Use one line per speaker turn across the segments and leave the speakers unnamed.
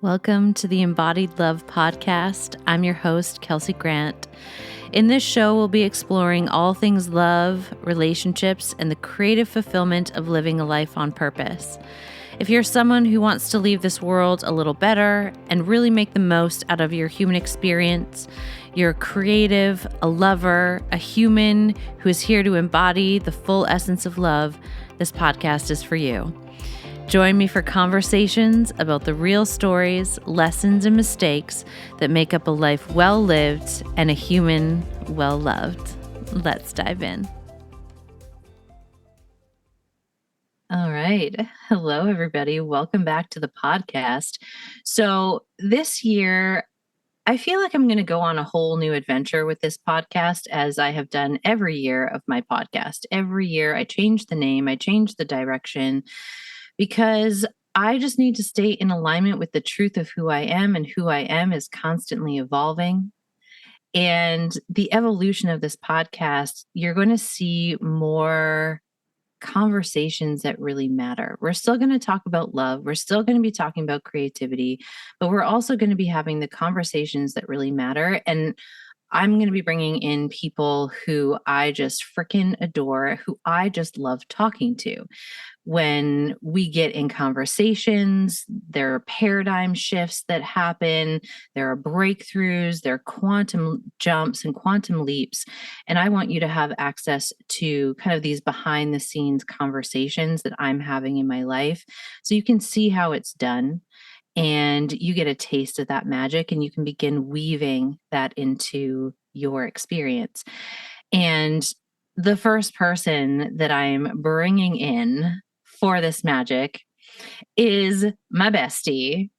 Welcome to the Embodied Love podcast. I'm your host, Kelsey Grant. In this show, we'll be exploring all things love, relationships, and the creative fulfillment of living a life on purpose. If you're someone who wants to leave this world a little better and really make the most out of your human experience, you're a creative, a lover, a human who is here to embody the full essence of love, this podcast is for you. Join me for conversations about the real stories, lessons, and mistakes that make up a life well lived and a human well loved. Let's dive in. All right. Hello, everybody. Welcome back to the podcast. So this year, I feel like I'm going to go on a whole new adventure with this podcast, as I have done every year of my podcast. Every year, I change the name, I change the direction, because I just need to stay in alignment with the truth of who I am, and who I am is constantly evolving. And the evolution of this podcast, you're going to see more conversations that really matter. We're still going to talk about love. We're still going to be talking about creativity, but we're also going to be having the conversations that really matter. And I'm going to be bringing in people who I just freaking adore, who I just love talking to. When we get in conversations, there are paradigm shifts that happen, there are breakthroughs, there are quantum jumps and quantum leaps. And I want you to have access to kind of these behind the scenes conversations that I'm having in my life, so you can see how it's done and you get a taste of that magic, and you can begin weaving that into your experience. And the first person that I'm bringing in for this magic is my bestie,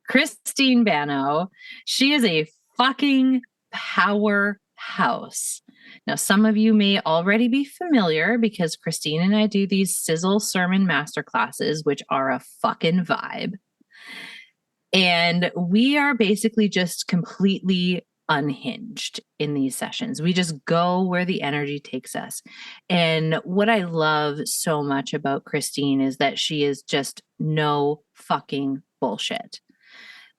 Christine Banno. She is a fucking powerhouse. Now, some of you may already be familiar because Christine and I do these sizzle sermon masterclasses, which are a fucking vibe. And we are basically just completely unhinged in these sessions. We just go where the energy takes us. And what I love so much about Christine is that she is just no fucking bullshit.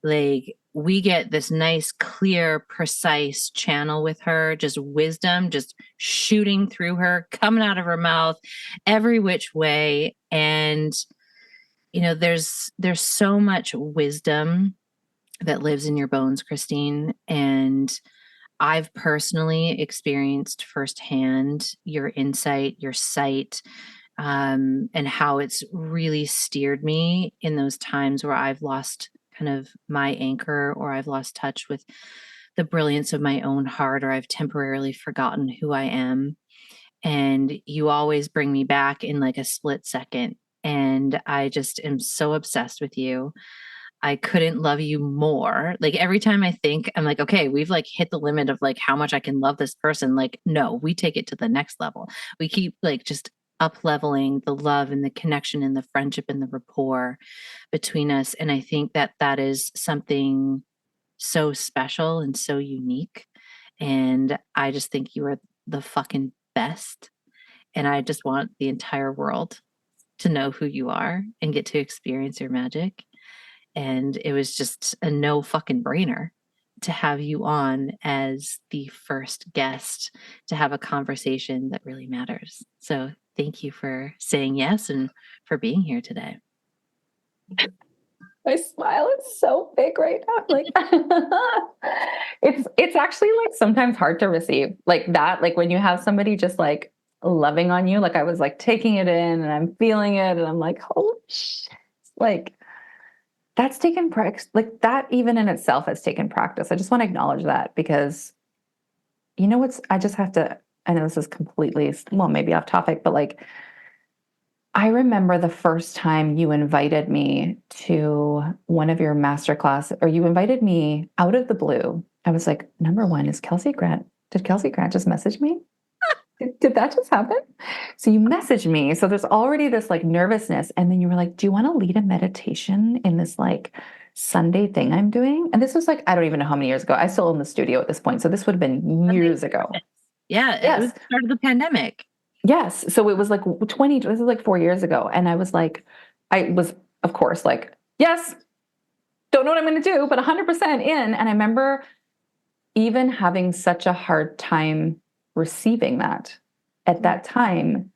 Like, we get this nice, clear, precise channel with her, just wisdom, just shooting through her, coming out of her mouth every which way. And you know, there's so much wisdom that lives in your bones, Christine. And I've personally experienced firsthand your insight, your sight, and how it's really steered me in those times where I've lost kind of my anchor, or I've lost touch with the brilliance of my own heart, or I've temporarily forgotten who I am. And you always bring me back in like a split second. And I just am so obsessed with you. I couldn't love you more. Like, every time I think, I'm like, okay, we've like hit the limit of like how much I can love this person. Like, no, we take it to the next level. We keep like just up leveling the love and the connection and the friendship and the rapport between us. And I think that that is something so special and so unique. And I just think you are the fucking best. And I just want the entire world to know who you are and get to experience your magic. And it was just a no fucking brainer to have you on as the first guest to have a conversation that really matters. So thank you for saying yes and for being here today.
My smile is so big right now. Like, it's actually like sometimes hard to receive like that. Like when you have somebody just like loving on you, like I was like taking it in and I'm feeling it and I'm like, holy shit. Like that's taken practice. Like that even in itself has taken practice. I just want to acknowledge that, because you know I just have to, I know this is completely, well, maybe off topic, but like, I remember the first time you invited me to one of your masterclass, or you invited me out of the blue. I was like, number one, is Kelsey Grant. Did Kelsey Grant just message me? Did that just happen? So you messaged me. So there's already this like nervousness. And then you were like, do you want to lead a meditation in this like Sunday thing I'm doing? And this was like, I don't even know how many years ago. I still own the studio at this point. So this would have been years ago.
Yeah. It was the start of the pandemic.
Yes. So it was like this is like 4 years ago. And I was like, I was, of course, like, yes, don't know what I'm going to do, but 100% in. And I remember even having such a hard time receiving that at that time,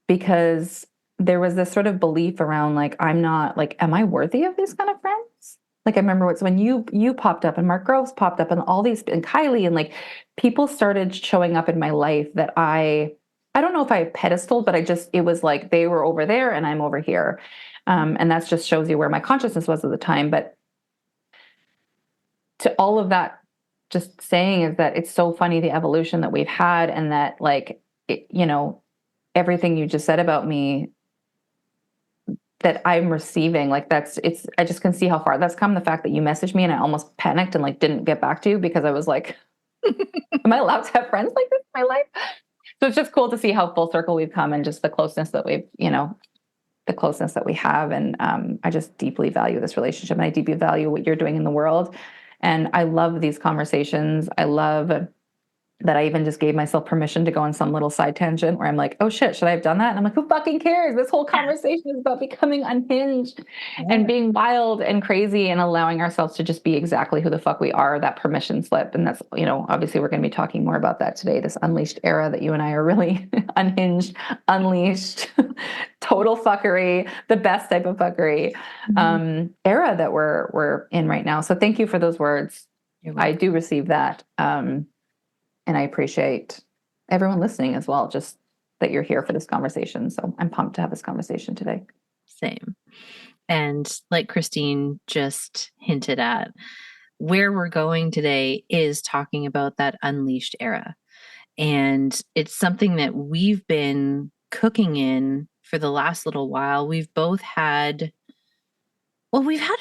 because there was this sort of belief around like, I'm not like, am I worthy of these kind of friends? Like I remember it's when you popped up and Mark Groves popped up and all these and Kylie and like people started showing up in my life that I don't know if I pedestaled, but it was like they were over there and I'm over here. And that just shows you where my consciousness was at the time. But to all of that, just saying is that it's so funny the evolution that we've had, and that like, everything you just said about me that I'm receiving, like I just can see how far that's come. The fact that you messaged me and I almost panicked and like didn't get back to you because I was like, am I allowed to have friends like this in my life? So it's just cool to see how full circle we've come, and just the closeness that the closeness that we have. And I just deeply value this relationship, and I deeply value what you're doing in the world. And I love these conversations. I love that I even just gave myself permission to go on some little side tangent where I'm like, oh shit, should I have done that? And I'm like, who fucking cares? This whole conversation is about becoming unhinged and being wild and crazy and allowing ourselves to just be exactly who the fuck we are, that permission slip. And that's, obviously we're going to be talking more about that today, this unleashed era that you and I are really unhinged, unleashed, total fuckery, the best type of fuckery, era that we're in right now. So thank you for those words. I do receive that. And I appreciate everyone listening as well, just that you're here for this conversation. So I'm pumped to have this conversation today.
Same. And like Christine just hinted at, where we're going today is talking about that unleashed era. And it's something that we've been cooking in for the last little while. We've had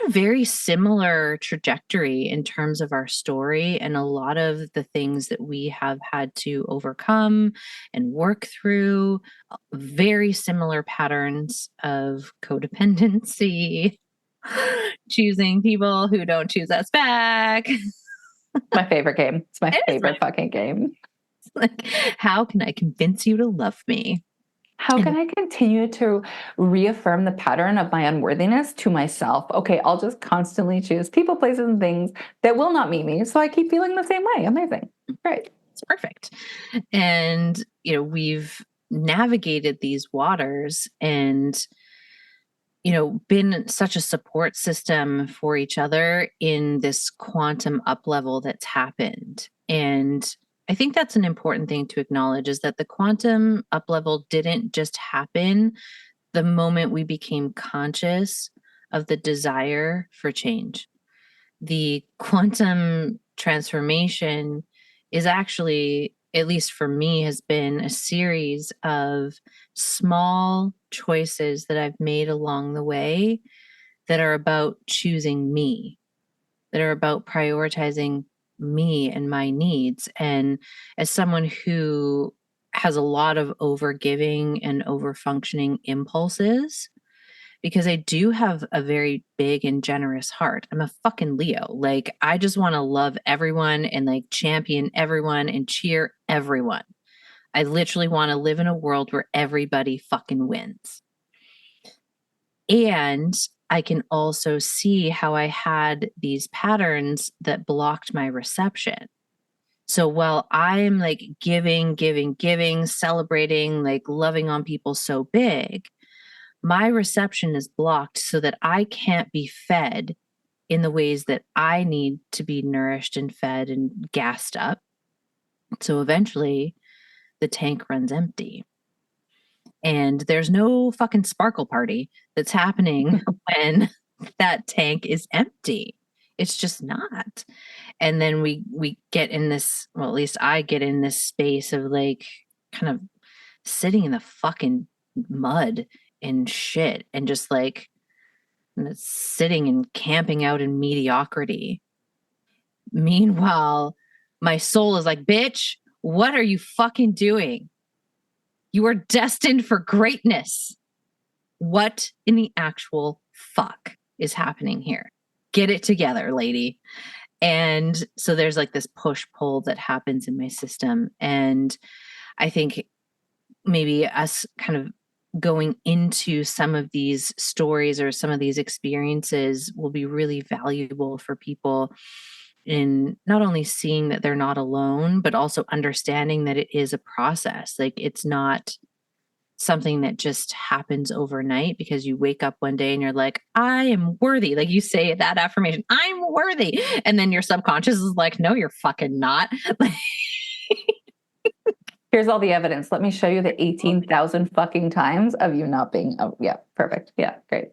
a very similar trajectory in terms of our story, and a lot of the things that we have had to overcome and work through, very similar patterns of codependency, choosing people who don't choose us back.
My favorite game. It's my favorite fucking game.
Like, how can I convince you to love me?
How can I continue to reaffirm the pattern of my unworthiness to myself? Okay, I'll just constantly choose people, places, and things that will not meet me, so I keep feeling the same way. Amazing. Great.
It's perfect. And, we've navigated these waters and, been such a support system for each other in this quantum up level that's happened. And I think that's an important thing to acknowledge, is that the quantum up level didn't just happen the moment we became conscious of the desire for change. The quantum transformation is actually, at least for me, has been a series of small choices that I've made along the way that are about choosing me, that are about prioritizing me and my needs. And as someone who has a lot of overgiving and overfunctioning impulses, because I do have a very big and generous heart. I'm a fucking Leo. Like, I just want to love everyone and like champion everyone and cheer everyone. I literally want to live in a world where everybody fucking wins. And I can also see how I had these patterns that blocked my reception. So while I'm like giving, celebrating, like loving on people so big, my reception is blocked so that I can't be fed in the ways that I need to be nourished and fed and gassed up. So eventually the tank runs empty. And there's no fucking sparkle party that's happening when that tank is empty. It's just not. And then we get in this, well, at least I get in this space of like kind of sitting in the fucking mud and shit and just like sitting and camping out in mediocrity. Meanwhile, my soul is like, bitch, what are you fucking doing? You are destined for greatness. What in the actual fuck is happening here? Get it together, lady. And so there's like this push pull that happens in my system. And I think maybe us kind of going into some of these stories or some of these experiences will be really valuable for people in not only seeing that they're not alone, but also understanding that it is a process. Like it's not something that just happens overnight because you wake up one day and you're like, I am worthy. Like you say that affirmation, I'm worthy. And then your subconscious is like, no, you're fucking not.
Here's all the evidence. Let me show you the 18,000 fucking times of you not being, oh, yeah, perfect. Yeah, great.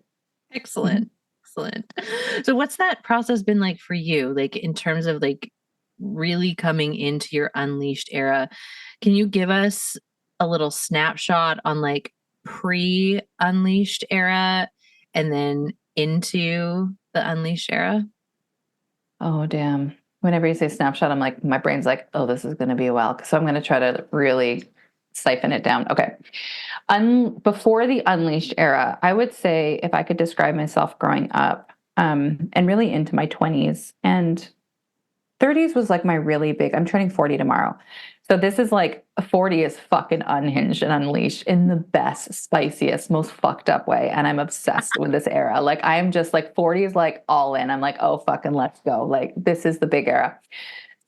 Excellent. Excellent. So what's that process been like for you? Like in terms of like really coming into your unleashed era, can you give us a little snapshot on like pre-unleashed era and then into the unleashed era?
Oh, damn. Whenever you say snapshot, I'm like, my brain's like, oh, this is going to be a while. So I'm going to try to really siphon it down. Okay. Before the unleashed era, I would say if I could describe myself growing up, and really into my 20s and 30s was like my really big, I'm turning 40 tomorrow. So this is like 40 is fucking unhinged and unleashed in the best, spiciest, most fucked up way. And I'm obsessed with this era. Like I am just like 40 is like all in. I'm like, oh, fucking let's go. Like this is the big era.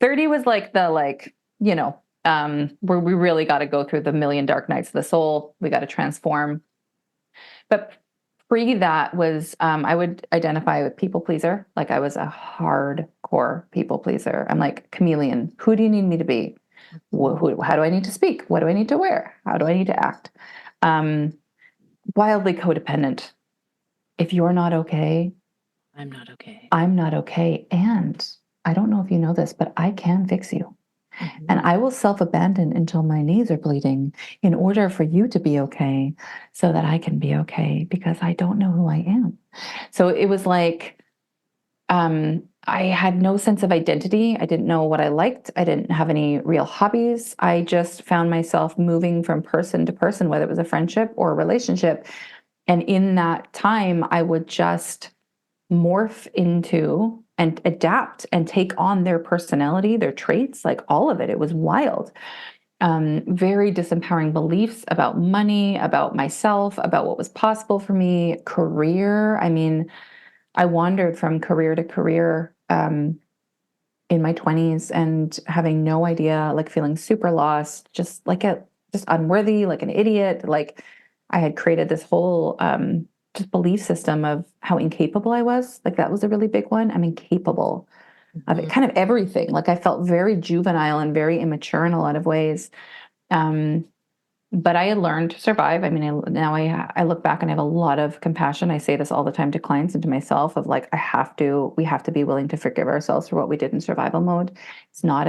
30 was like the like, where we really got to go through the million dark nights of the soul. We got to transform. But pre that was, I would identify with people pleaser. Like I was a hardcore people pleaser. I'm like chameleon. Who do you need me to be? How do I need to speak? What do I need to wear? How do I need to act? Wildly codependent. If you're not okay,
I'm not okay.
I'm not okay. And I don't know if you know this, but I can fix you. And I will self-abandon until my knees are bleeding in order for you to be okay so that I can be okay because I don't know who I am. So it was like, I had no sense of identity. I didn't know what I liked. I didn't have any real hobbies. I just found myself moving from person to person, whether it was a friendship or a relationship. And in that time, I would just morph into and adapt and take on their personality, their traits, like all of it. It was wild. Very disempowering beliefs about money, about myself, about what was possible for me, career. I mean, I wandered from career to career in my 20s and having no idea, like feeling super lost, just unworthy, like an idiot. Like I had created this whole just belief system of how incapable I was. Like that was a really big one. I'm incapable of it, kind of everything. Like I felt very juvenile and very immature in a lot of ways. But I had learned to survive. I mean, I look back and I have a lot of compassion. I say this all the time to clients and to myself of like, we have to be willing to forgive ourselves for what we did in survival mode. It's not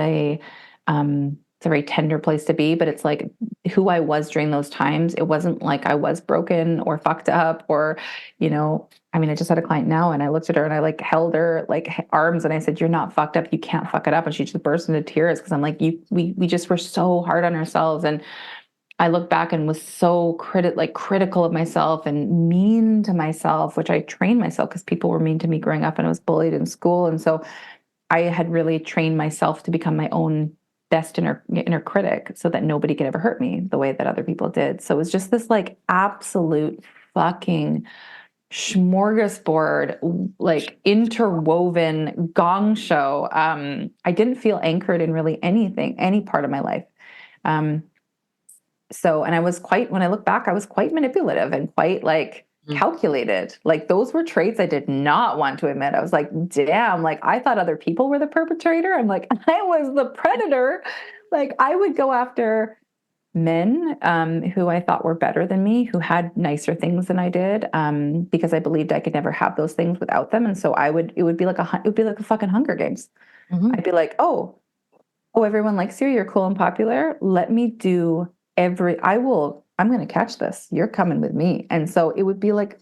it's a very tender place to be, but it's like who I was during those times. It wasn't like I was broken or fucked up or, I mean, I just had a client now and I looked at her and I like held her like arms and I said, you're not fucked up. You can't fuck it up. And she just burst into tears because I'm like, we just were so hard on ourselves. And I look back and was so critical of myself and mean to myself, which I trained myself because people were mean to me growing up and I was bullied in school. And so I had really trained myself to become my own best inner critic so that nobody could ever hurt me the way that other people did. So it was just this like absolute fucking smorgasbord, like interwoven gong show. I didn't feel anchored in really anything, any part of my life. And when I look back, I was quite manipulative and quite like calculated. Like those were traits I did not want to admit. I was like, damn, like I thought other people were the perpetrator. I'm like, I was the predator. Like I would go after men who I thought were better than me, who had nicer things than I did, because I believed I could never have those things without them. And so it would be like a fucking Hunger Games. I'd be like, oh, everyone likes you. You're cool and popular. Let me do I'm going to catch this. You're coming with me. And so it would be like,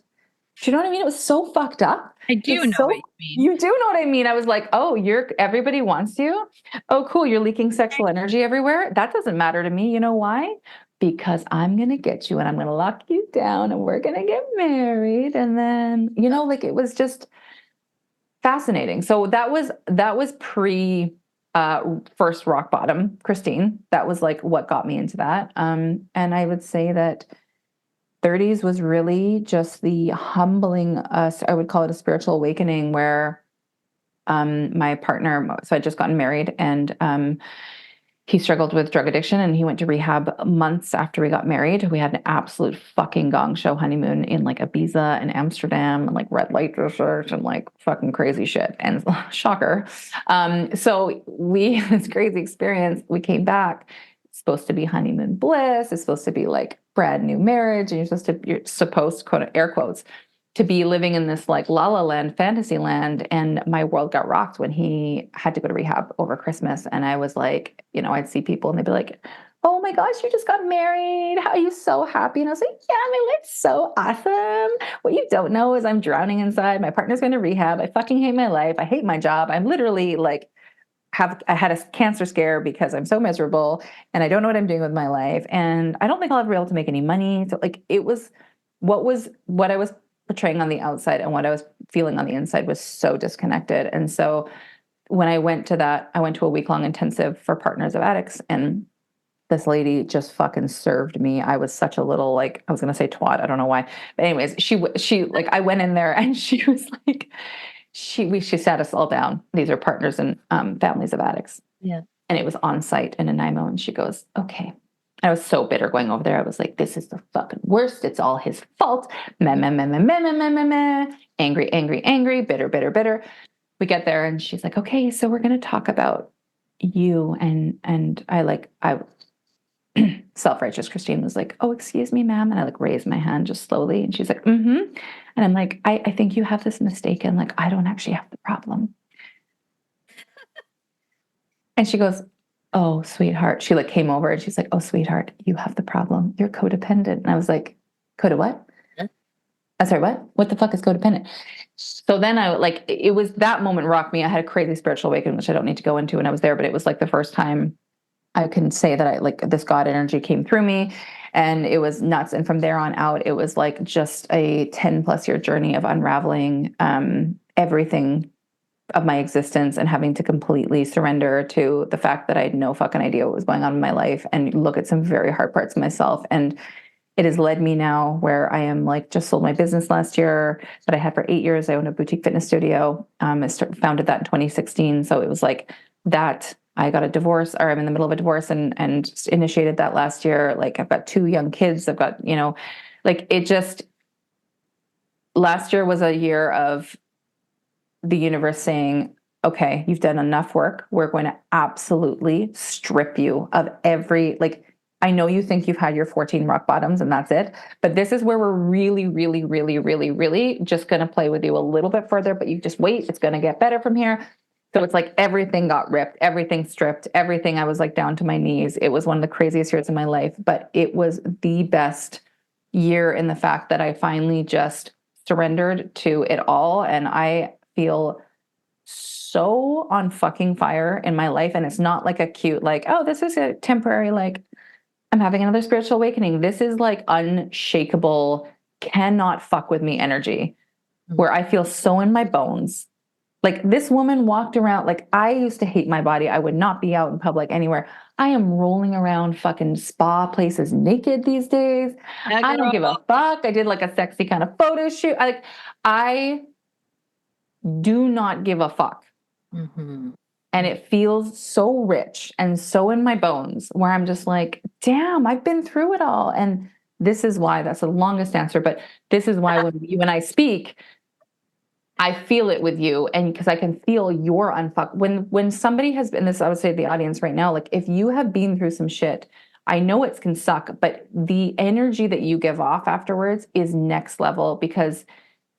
do you know what I mean? It was so fucked up.
I do know what you mean.
You do know what I mean. I was like, oh, everybody wants you. Oh, cool. You're leaking sexual energy everywhere. That doesn't matter to me. You know why? Because I'm going to get you and I'm going to lock you down and we're going to get married. And then, like it was just fascinating. So that was pre first rock bottom, Christine. That was like what got me into that. And I would say that 30s was really just the humbling us. I would call it a spiritual awakening where my partner, so I'd just gotten married, and he struggled with drug addiction, and he went to rehab months after we got married. We had an absolute fucking gong show honeymoon in like Ibiza and Amsterdam and like red light district and like fucking crazy shit. And shocker. So we, this crazy experience, we came back. It's supposed to be honeymoon bliss. It's supposed to be like brand new marriage. And you're supposed, quote, air quotes, to be living in this like la la land, fantasy land. And my world got rocked when he had to go to rehab over Christmas. And I was like, you know, I'd see people and they'd be like, oh my gosh, you just got married. How are you so happy? And I was like, yeah, my life's so awesome. What you don't know is I'm drowning inside. My partner's going to rehab. I fucking hate my life. I hate my job. I'm literally like, I had a cancer scare because I'm so miserable and I don't know what I'm doing with my life. And I don't think I'll ever be able to make any money. So like it was what I was portraying on the outside and what I was feeling on the inside was so disconnected. And so when I went to a week-long intensive for partners of addicts, and this lady just fucking served me. I was such a little, like, I was going to say twat. I don't know why. But anyways, she like, I went in there and she was like, she sat us all down. These are partners and families of addicts.
Yeah.
And it was on site in Nanaimo. And she goes, okay. I was so bitter going over there. I was like, this is the fucking worst. It's all his fault. Meh, meh, meh, meh, meh, meh, meh, meh, meh. Angry, angry, angry, bitter, bitter, bitter. We get there and she's like, okay, so we're going to talk about you. And I self-righteous Christine was like, oh, excuse me, ma'am. And I like raised my hand just slowly. And she's like, mm-hmm. And I'm like, I think you have this mistaken. Like, I don't actually have the problem. And she goes, oh, sweetheart. She like came over and she's like, oh, sweetheart, you have the problem. You're codependent. And I was like, code what?
Huh?
I'm sorry, what? What the fuck is codependent? So then it was that moment rocked me. I had a crazy spiritual awakening, which I don't need to go into when I was there, but it was like the first time I can say that this God energy came through me and it was nuts. And from there on out, it was like just a 10+ year journey of unraveling everything of my existence and having to completely surrender to the fact that I had no fucking idea what was going on in my life and look at some very hard parts of myself. And it has led me now where I am like, just sold my business last year that I had for 8 years. I own a boutique fitness studio. I founded that in 2016. So it was like that. I got a divorce, or I'm in the middle of a divorce and initiated that last year. Like I've got 2 young kids. I've got, like it just, last year was a year of the universe saying, okay, you've done enough work. We're going to absolutely strip you of every, like, I know you think you've had your 14 rock bottoms and that's it, but this is where we're really, really, really, really, really just going to play with you a little bit further, but you just wait. It's going to get better from here. So it's like everything got ripped, everything stripped, everything. I was like down to my knees. It was one of the craziest years of my life, but it was the best year in the fact that I finally just surrendered to it all. And I feel so on fucking fire in my life. And it's not like a cute, like, oh, this is a temporary, like, I'm having another spiritual awakening. This is like unshakable, cannot fuck with me energy where I feel so in my bones. Like this woman walked around, like I used to hate my body. I would not be out in public anywhere. I am rolling around fucking spa places naked these days.
Yeah,
I don't give a fuck. I did like a sexy kind of photo shoot. I do not give a fuck.
Mm-hmm.
And it feels so rich and so in my bones where I'm just like, damn, I've been through it all. And this is why, that's the longest answer, but this is why when you and I speak, I feel it with you. And because I can feel your unfuck. When somebody has been this, I would say to the audience right now, like if you have been through some shit, I know it can suck, but the energy that you give off afterwards is next level because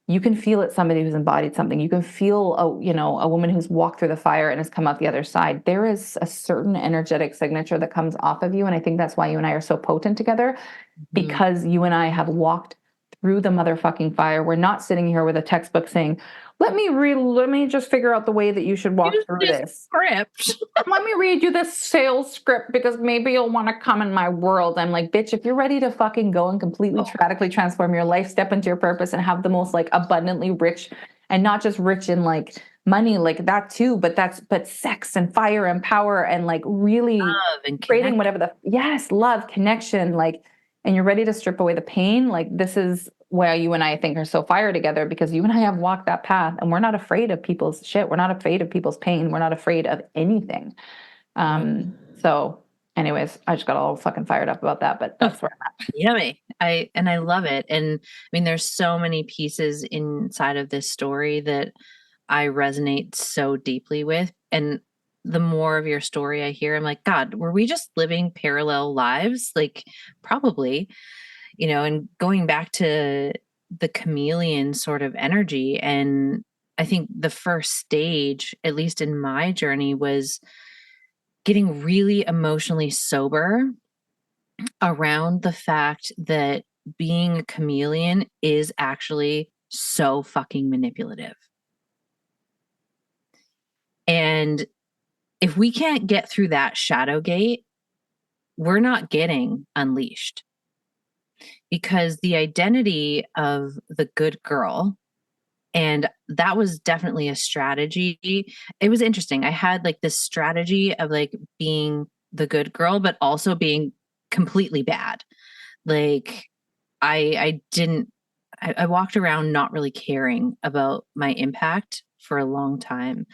you can feel it, somebody who's embodied something. You can feel a woman who's walked through the fire and has come out the other side. There is a certain energetic signature that comes off of you. And I think that's why you and I are so potent together, because you and I have walked through the motherfucking fire. We're not sitting here with a textbook saying, let me just figure out the way that you should walk through this
script.
Let me read you this sales script because maybe you'll want to come in my world. I'm like, bitch, if you're ready to fucking go and completely radically transform your life, step into your purpose and have the most like abundantly rich, and not just rich in like money, like that too, but sex and fire and power and like really
Love and
creating whatever love, connection, like and you're ready to strip away the pain, like this is where you and I think are so fire together, because you and I have walked that path and we're not afraid of people's shit. We're not afraid of people's pain. We're not afraid of anything. So anyways, I just got all fucking fired up about that, but that's where I'm at.
Yummy. I love it. And I mean, there's so many pieces inside of this story that I resonate so deeply with. And the more of your story I hear, I'm like, God, were we just living parallel lives? Like, probably, and going back to the chameleon sort of energy. And I think the first stage, at least in my journey, was getting really emotionally sober around the fact that being a chameleon is actually so fucking manipulative. And if we can't get through that shadow gate, we're not getting unleashed, because the identity of the good girl, and that was definitely a strategy. It was interesting. I had like this strategy of like being the good girl, but also being completely bad. Like I didn't, I walked around not really caring about my impact for a long time.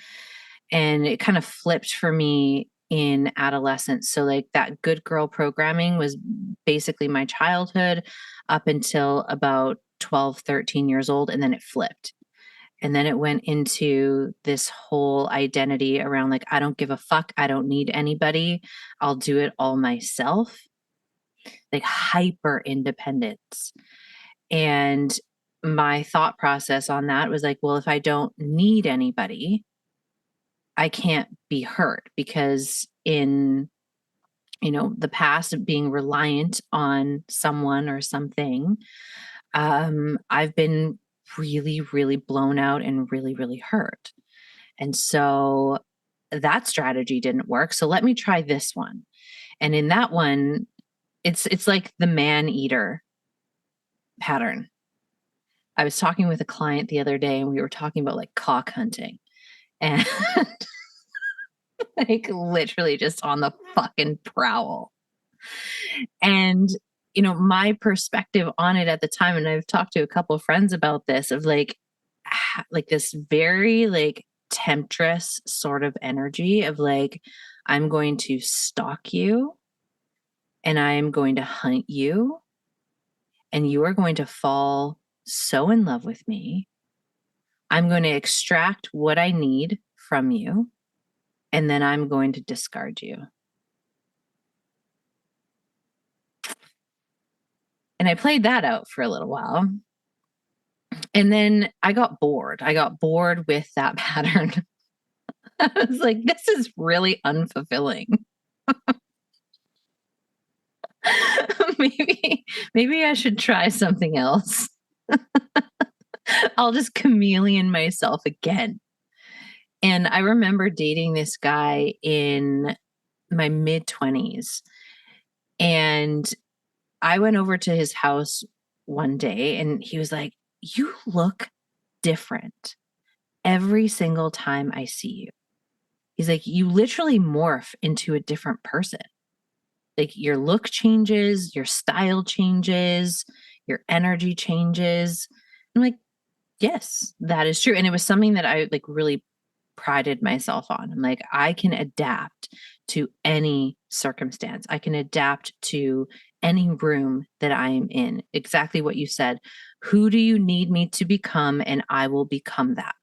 And it kind of flipped for me in adolescence. So like that good girl programming was basically my childhood up until about 12, 13 years old. And then it flipped. And then it went into this whole identity around like, I don't give a fuck. I don't need anybody. I'll do it all myself. Like hyper independence. And my thought process on that was like, well, if I don't need anybody, I can't be hurt, because in, the past of being reliant on someone or something, I've been really, really blown out and really, really hurt. And so that strategy didn't work. So let me try this one. And in that one, it's like the man eater pattern. I was talking with a client the other day and we were talking about like cock hunting, and like literally just on the fucking prowl. And, my perspective on it at the time, and I've talked to a couple of friends about this, of like this very like temptress sort of energy of like, I'm going to stalk you and I am going to hunt you and you are going to fall so in love with me. I'm going to extract what I need from you, and then I'm going to discard you. And I played that out for a little while. And then I got bored. I got bored with that pattern. I was like, this is really unfulfilling. maybe I should try something else. I'll just chameleon myself again. And I remember dating this guy in my mid-20s. And I went over to his house one day and he was like, you look different every single time I see you. He's like, you literally morph into a different person. Like your look changes, your style changes, your energy changes. I'm like, yes, that is true. And it was something that I like really prided myself on. I'm like, I can adapt to any circumstance. I can adapt to any room that I am in. Exactly what you said. Who do you need me to become? And I will become that.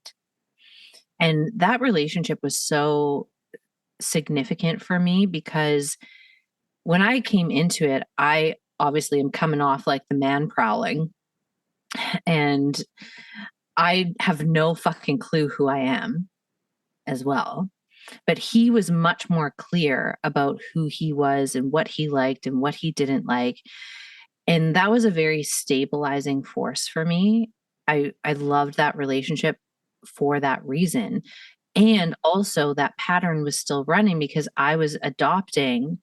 And that relationship was so significant for me, because when I came into it, I obviously am coming off like the man prowling, and I have no fucking clue who I am as well. But he was much more clear about who he was and what he liked and what he didn't like. And that was a very stabilizing force for me. I loved that relationship for that reason. And also that pattern was still running because I was adopting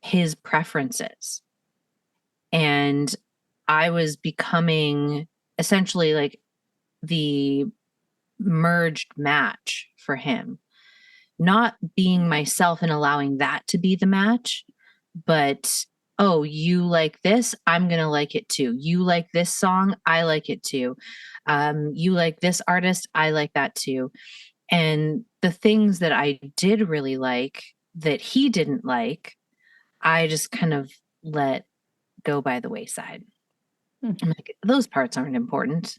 his preferences. And I was becoming essentially like the merged match for him, not being myself and allowing that to be the match, but oh, you like this, I'm going to like it too. You like this song, I like it too. You like this artist, I like that too. And the things that I did really like that he didn't like, I just kind of let go by the wayside. I'm like, those parts aren't important.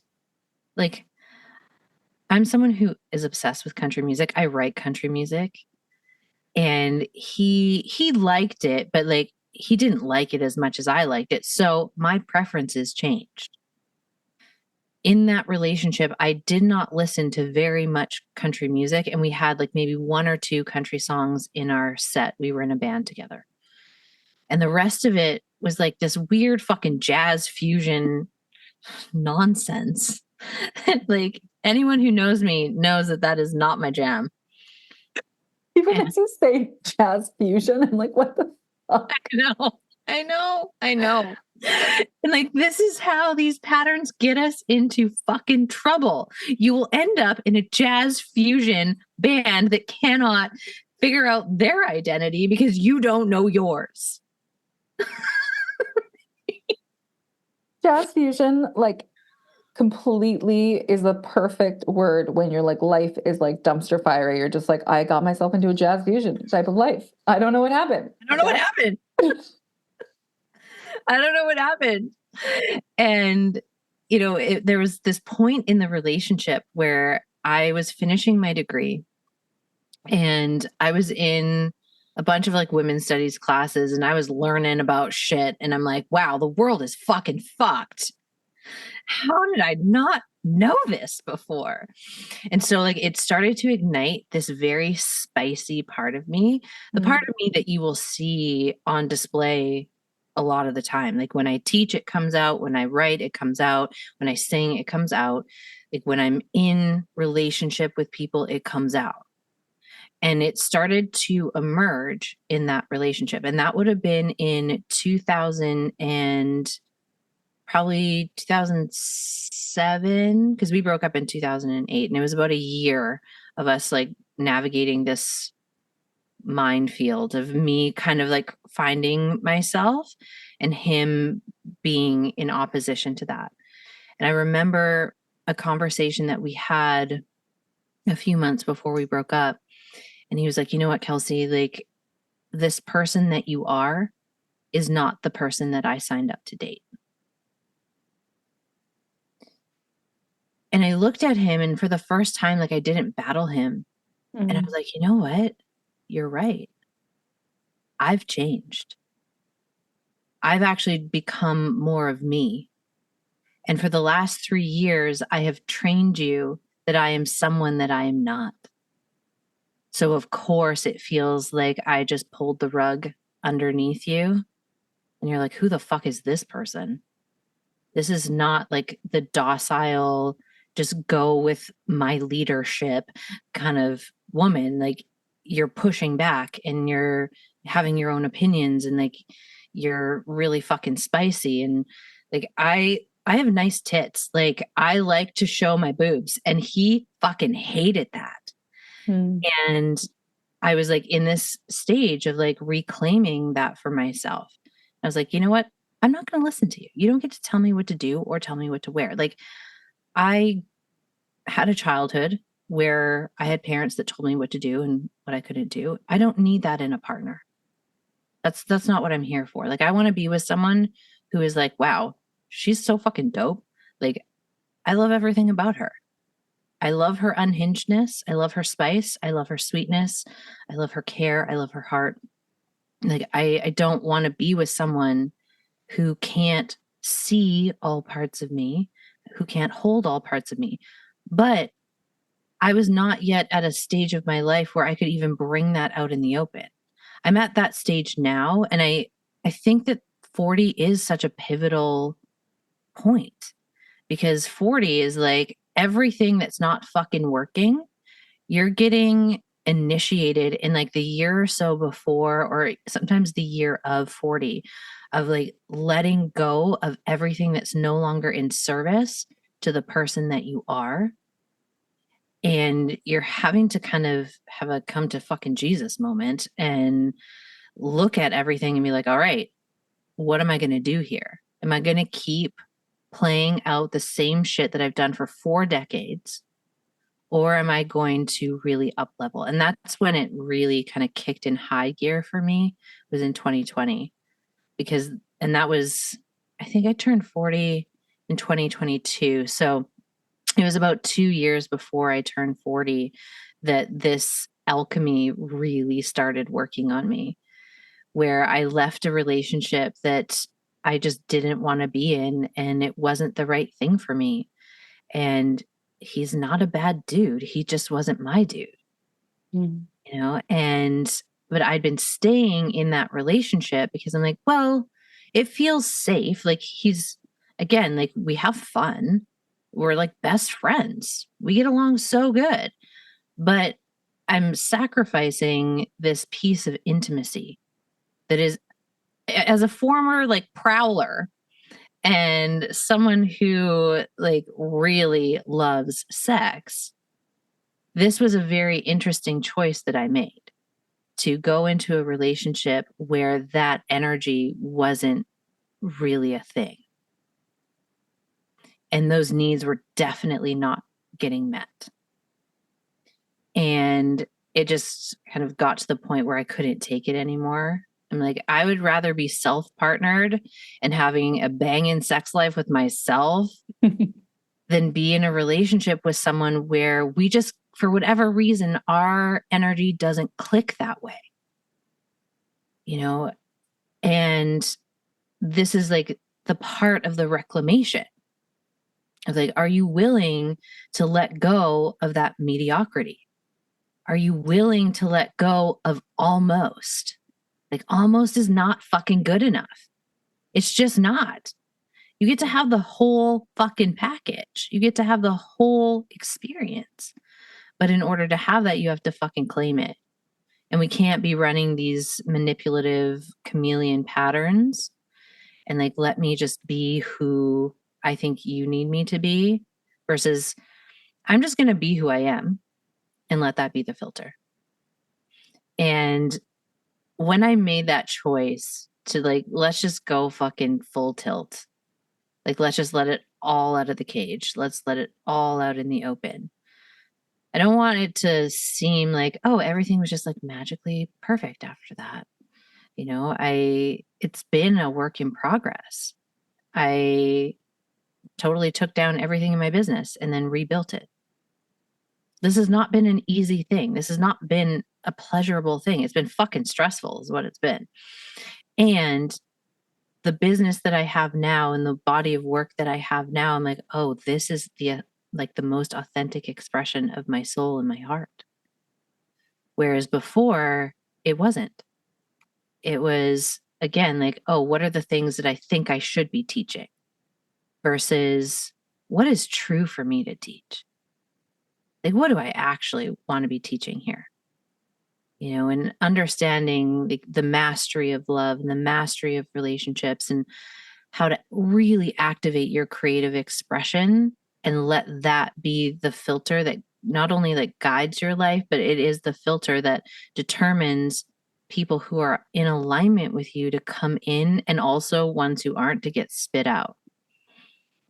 Like, I'm someone who is obsessed with country music. I write country music, and he liked it, but like he didn't like it as much as I liked it. So my preferences changed. In that relationship, I did not listen to very much country music, and we had like maybe one or two country songs in our set. We were in a band together. And the rest of it was like this weird fucking jazz fusion nonsense. Like anyone who knows me knows that that is not my jam.
Even
And
as you say jazz fusion, I'm like, what the fuck?
I know. And like, this is how these patterns get us into fucking trouble. You will end up in a jazz fusion band that cannot figure out their identity because you don't know yours.
Jazz fusion, like, completely is the perfect word when you're like, life is like dumpster fire. You're just like, I got myself into a jazz fusion type of life. I don't know what happened.
I don't know what happened. I don't know what happened. And, you know, there was this point in the relationship where I was finishing my degree and I was in a bunch of like women's studies classes and I was learning about shit. And I'm like, wow, the world is fucking fucked. How did I not know this before? And so like it started to ignite this very spicy part of me, the part of me that you will see on display a lot of the time. Like when I teach, it comes out. When I write, it comes out. When I sing, it comes out. Like when I'm in relationship with people, it comes out. And it started to emerge in that relationship. And that would have been in 2000 and probably 2007, because we broke up in 2008, and it was about a year of us like navigating this minefield of me kind of like finding myself and him being in opposition to that. And I remember a conversation that we had a few months before we broke up, and he was like, you know what, Kelsey, like this person that you are is not the person that I signed up to date. And I looked at him, and for the first time, like I didn't battle him. And I was like, you know what? You're right. I've changed. I've actually become more of me. And for the last 3 years, I have trained you that I am someone that I am not. So, of course, it feels like I just pulled the rug underneath you. And you're like, who the fuck is this person? This is not like the docile, just go with my leadership kind of woman. Like you're pushing back and you're having your own opinions and like you're really fucking spicy. And like I have nice tits. Like I like to show my boobs, and he fucking hated that. And I was like in this stage of like reclaiming that for myself. I was like, you know what? I'm not going to listen to you. You don't get to tell me what to do or tell me what to wear. Like I had a childhood where I had parents that told me what to do and what I couldn't do. I don't need that in a partner. That's not what I'm here for. Like I want to be with someone who is like, wow, she's so fucking dope. Like I love everything about her. I love her unhingedness. I love her spice. I love her sweetness. I love her care. I love her heart. Like I don't want to be with someone who can't see all parts of me, who can't hold all parts of me. But I was not yet at a stage of my life where I could even bring that out in the open. I'm at that stage now, and I think that 40 is such a pivotal point, because 40 is like everything that's not fucking working, you're getting initiated in like the year or so before, or sometimes the year of 40, of like letting go of everything that's no longer in service to the person that you are. And you're having to kind of have a come to fucking Jesus moment and look at everything and be like, all right, what am I going to do here? Am I going to keep playing out the same shit that I've done for 4 decades? Or am I going to really up level? And that's when it really kind of kicked in high gear for me, was in 2020. And that was, I think I turned 40 in 2022. So it was about 2 years before I turned 40 that this alchemy really started working on me, where I left a relationship that I just didn't want to be in, and it wasn't the right thing for me. And he's not a bad dude. He just wasn't my dude, but I'd been staying in that relationship because I'm like, well, it feels safe. Like again, like we have fun. We're like best friends. We get along so good, but I'm sacrificing this piece of intimacy that is, as a former like prowler and someone who like really loves sex, this was a very interesting choice that I made, to go into a relationship where that energy wasn't really a thing. And those needs were definitely not getting met. And it just kind of got to the point where I couldn't take it anymore. I'm like, I would rather be self-partnered and having a banging sex life with myself than be in a relationship with someone where we just, for whatever reason, our energy doesn't click that way. And this is like the part of the reclamation of like, are you willing to let go of that mediocrity? Are you willing to let go of almost? Like, almost is not fucking good enough. It's just not. You get to have the whole fucking package. You get to have the whole experience. But in order to have that, you have to fucking claim it. And we can't be running these manipulative chameleon patterns and like, let me just be who I think you need me to be, versus I'm just going to be who I am and let that be the filter. And when I made that choice to like, let's just go fucking full tilt, like, let's just let it all out of the cage. Let's let it all out in the open. I don't want it to seem like, oh, everything was just like magically perfect after that. It's been a work in progress. I totally took down everything in my business and then rebuilt it. This has not been an easy thing. This has not been a pleasurable thing. It's been fucking stressful is what it's been. And the business that I have now and the body of work that I have now, I'm like, oh, this is the most authentic expression of my soul and my heart. Whereas before, it wasn't. It was, again, like, oh, what are the things that I think I should be teaching versus what is true for me to teach? Like, what do I actually want to be teaching here? And understanding the mastery of love and the mastery of relationships and how to really activate your creative expression and let that be the filter that not only like guides your life, but it is the filter that determines people who are in alignment with you to come in, and also ones who aren't to get spit out.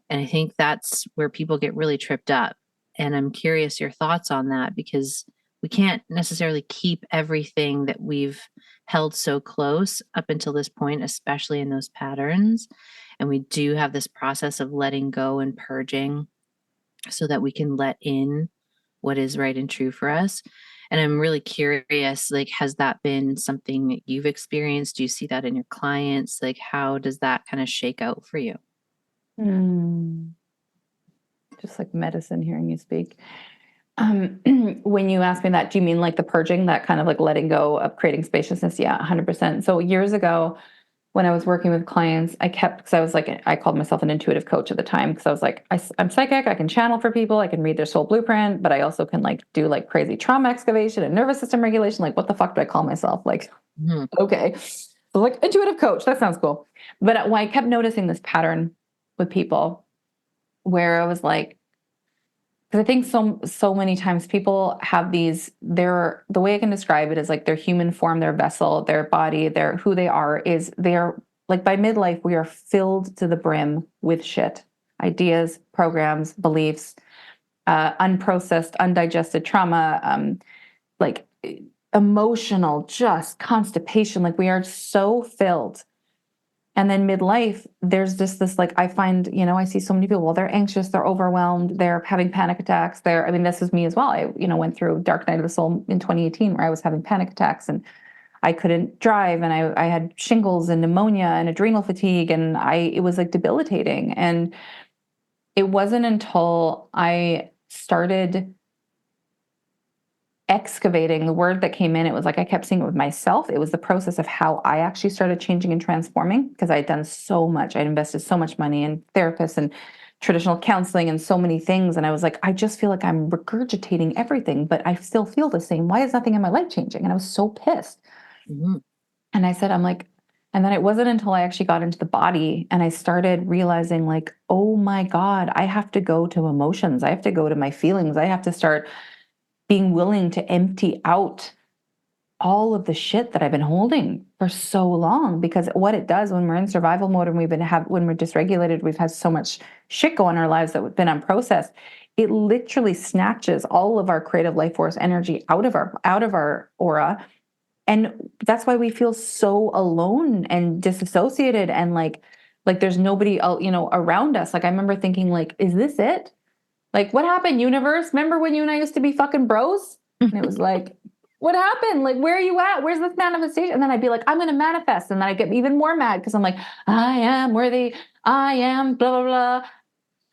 And I think that's where people get really tripped up. And I'm curious your thoughts on that, because we can't necessarily keep everything that we've held so close up until this point, especially in those patterns. And we do have this process of letting go and purging so that we can let in what is right and true for us. And I'm really curious, like, has that been something that you've experienced? Do you see that in your clients? Like, how does that kind of shake out for you?
Just like medicine hearing you speak. When you ask me that, do you mean like the purging, that kind of like letting go of creating spaciousness? Yeah, 100%. So years ago, when I was working with clients, because I was like, I called myself an intuitive coach at the time, because I was like, I'm psychic, I can channel for people, I can read their soul blueprint, but I also can like do like crazy trauma excavation and nervous system regulation. Like, what the fuck do I call myself? Like, okay. So like intuitive coach, that sounds cool. But I kept noticing this pattern with people where I was like, because I think so many times people have the way I can describe it is like their human form, their vessel, their body, their who they are is they're Like by midlife, we are filled to the brim with shit, ideas, programs, beliefs, unprocessed, undigested trauma, like emotional, just constipation. Like we are so filled. And then midlife, there's just this, like, I find, I see so many people, well, they're anxious, they're overwhelmed, they're having panic attacks. I mean, this is me as well. I, went through dark night of the soul in 2018 where I was having panic attacks and I couldn't drive and I had shingles and pneumonia and adrenal fatigue. And it was like debilitating. And it wasn't until I started excavating, the word that came in, it was like I kept seeing it with myself. It was the process of how I actually started changing and transforming, because I had done so much. I'd invested so much money in therapists and traditional counseling and so many things. And I was like, I just feel like I'm regurgitating everything, but I still feel the same. Why is nothing in my life changing? And I was so pissed. Mm-hmm. And I said, and then it wasn't until I actually got into the body and I started realizing, like, oh my God, I have to go to emotions. I have to go to my feelings. I have to start being willing to empty out all of the shit that I've been holding for so long. Because what it does when we're in survival mode and when we're dysregulated, we've had so much shit go on in our lives that have been unprocessed. It literally snatches all of our creative life force energy out of our aura. And that's why we feel so alone and disassociated and like there's nobody around us. Like I remember thinking, like, is this it? Like, what happened, universe? Remember when you and I used to be fucking bros? And it was like, what happened? Like, where are you at? Where's this manifestation? And then I'd be like, I'm going to manifest. And then I get even more mad because I'm like, I am worthy. I am blah, blah, blah.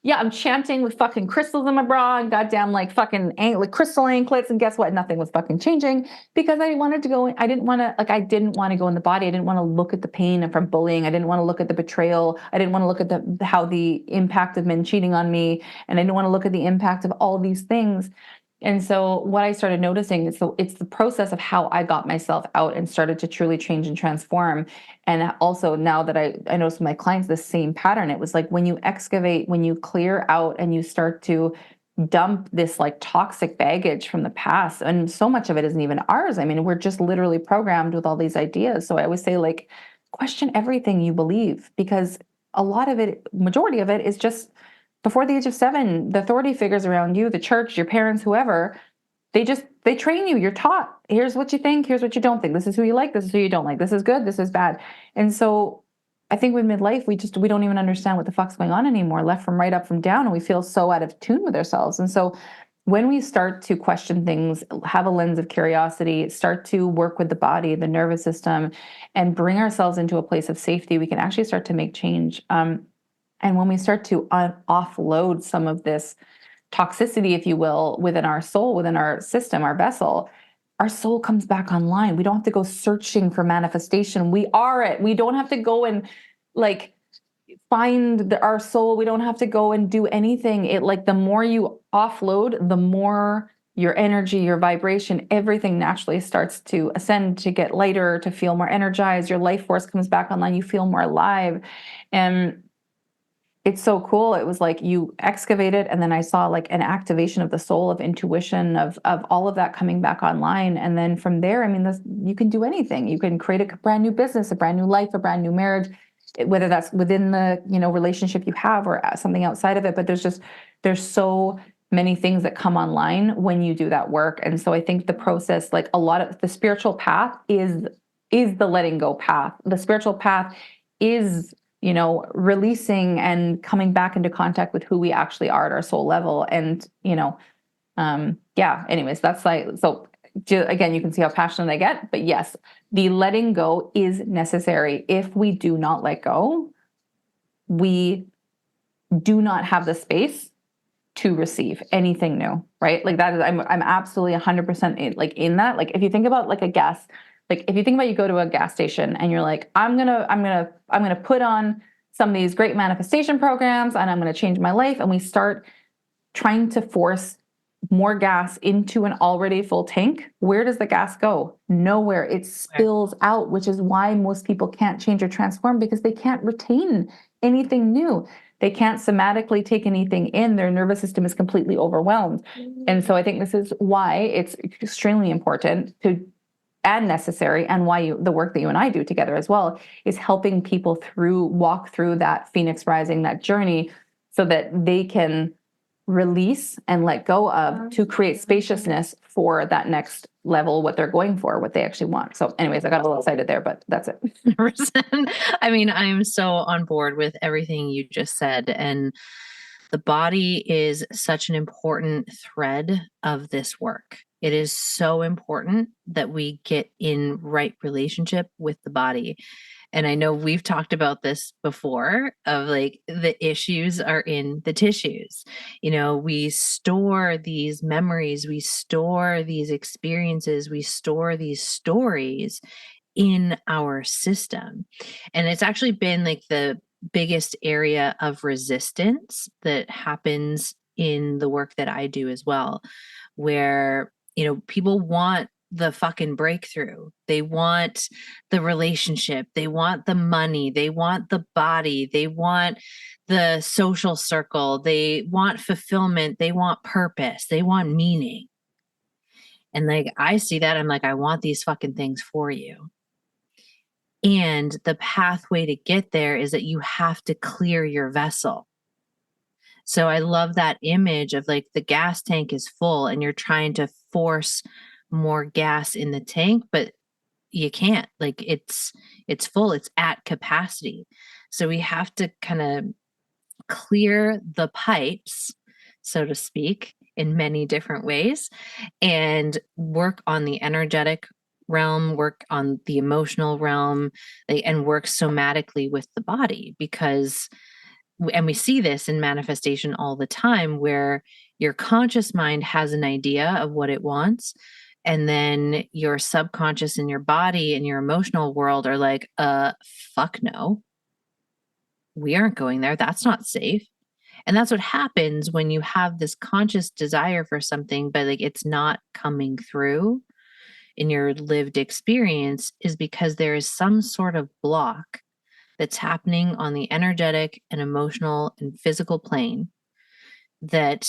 Yeah, I'm chanting with fucking crystals in my bra and goddamn like fucking like crystal anklets. And guess what? Nothing was fucking changing because I wanted to go. I didn't want to go in the body. I didn't want to look at the pain from bullying. I didn't want to look at the betrayal. I didn't want to look at how the impact of men cheating on me. And I didn't want to look at the impact of all these things. And so what I started noticing is it's the process of how I got myself out and started to truly change and transform. And also now that I notice with my clients the same pattern, it was like when you excavate, when you clear out and you start to dump this like toxic baggage from the past, and so much of it isn't even ours. I mean, we're just literally programmed with all these ideas. So I always say, like, question everything you believe, because a lot of it, majority of it is just before the age of 7, the authority figures around you, the church, your parents, whoever, they train you. You're taught, here's what you think, here's what you don't think. This is who you like, this is who you don't like. This is good, this is bad. And so I think with midlife, we don't even understand what the fuck's going on anymore, left from right, up from down, and we feel so out of tune with ourselves. And so when we start to question things, have a lens of curiosity, start to work with the body, the nervous system, and bring ourselves into a place of safety, we can actually start to make change. And when we start to offload some of this toxicity, if you will, within our soul, within our system, our vessel, our soul comes back online. We don't have to go searching for manifestation. We are it. We don't have to go and like find our soul. We don't have to go and do anything. It, like, the more you offload, the more your energy, your vibration, everything naturally starts to ascend, to get lighter, to feel more energized. Your life force comes back online. You feel more alive. And it's so cool. It was like you excavate it, and then I saw like an activation of the soul, of intuition, of all of that coming back online. And then from there, I mean, you can do anything. You can create a brand new business, a brand new life, a brand new marriage, whether that's within the relationship you have or something outside of it. But there's so many things that come online when you do that work. And so I think the process, like a lot of the spiritual path, is the letting go path. The spiritual path is releasing and coming back into contact with who we actually are at our soul level. And, anyways, that's like, so again, you can see how passionate I get, but yes, the letting go is necessary. If we do not let go, we do not have the space to receive anything new, right? Like that is, I'm absolutely 100% in that. Like if you think about like if you think about, you go to a gas station and you're like, I'm going to put on some of these great manifestation programs and I'm going to change my life. And we start trying to force more gas into an already full tank. Where does the gas go? Nowhere. It spills out, which is why most people can't change or transform, because they can't retain anything new. They can't somatically take anything in. Their nervous system is completely overwhelmed. And so I think this is why it's extremely important to and necessary, and why the work that you and I do together as well is helping people walk through that Phoenix rising, that journey, so that they can release and let go of, to create spaciousness for that next level, what they're going for, what they actually want. So anyways, I got a little excited there, but that's it.
I mean, I am so on board with everything you just said. And the body is such an important thread of this work. It is so important that we get in right relationship with the body. And I know we've talked about this before, of like the issues are in the tissues. You know, we store these memories, we store these experiences, we store these stories in our system. And it's actually been like the biggest area of resistance that happens in the work that I do as well, where, you know, people want the fucking breakthrough. They want the relationship. They want the money. They want the body. They want the social circle. They want fulfillment. They want purpose. They want meaning. And like, I see that. I'm like, I want these fucking things for you. And the pathway to get there is that you have to clear your vessel. So I love that image of like the gas tank is full and you're trying to force more gas in the tank, but you can't. Like it's full, it's at capacity. So we have to kind of clear the pipes, so to speak, in many different ways, and work on the energetic realm, work on the emotional realm, and work somatically with the body. Because, and we see this in manifestation all the time, where your conscious mind has an idea of what it wants, and then your subconscious and your body and your emotional world are like, fuck no, we aren't going there. That's not safe. And that's what happens when you have this conscious desire for something, but like it's not coming through in your lived experience, is because there is some sort of block that's happening on the energetic and emotional and physical plane, that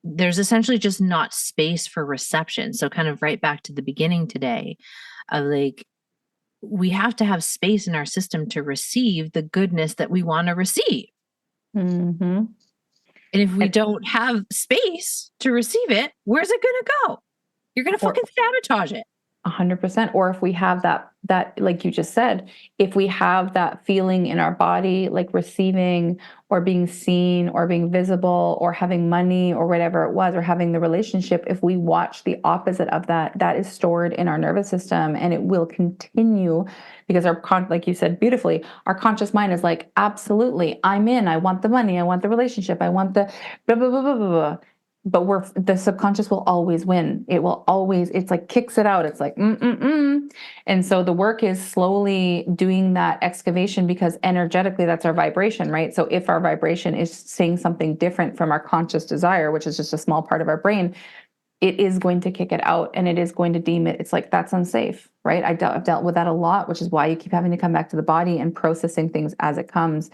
there's essentially just not space for reception. So kind of right back to the beginning today of like, we have to have space in our system to receive the goodness that we want to receive.
Mm-hmm.
And if we don't have space to receive it, where's it going to go? You're going to fucking sabotage it.
100%. Or if we have that, like you just said, if we have that feeling in our body, like receiving or being seen or being visible or having money or whatever it was, or having the relationship, if we watch the opposite of that, that is stored in our nervous system, and it will continue, because like you said beautifully, our conscious mind is like, absolutely, I'm in, I want the money, I want the relationship, I want the blah, blah, blah, blah, blah, blah. But the subconscious will always win. It will always, it's like kicks it out. It's like, And so the work is slowly doing that excavation, because energetically that's our vibration, right? So if our vibration is saying something different from our conscious desire, which is just a small part of our brain, it is going to kick it out, and it is going to deem it. It's like, that's unsafe, right? I've dealt with that a lot, which is why you keep having to come back to the body and processing things as it comes,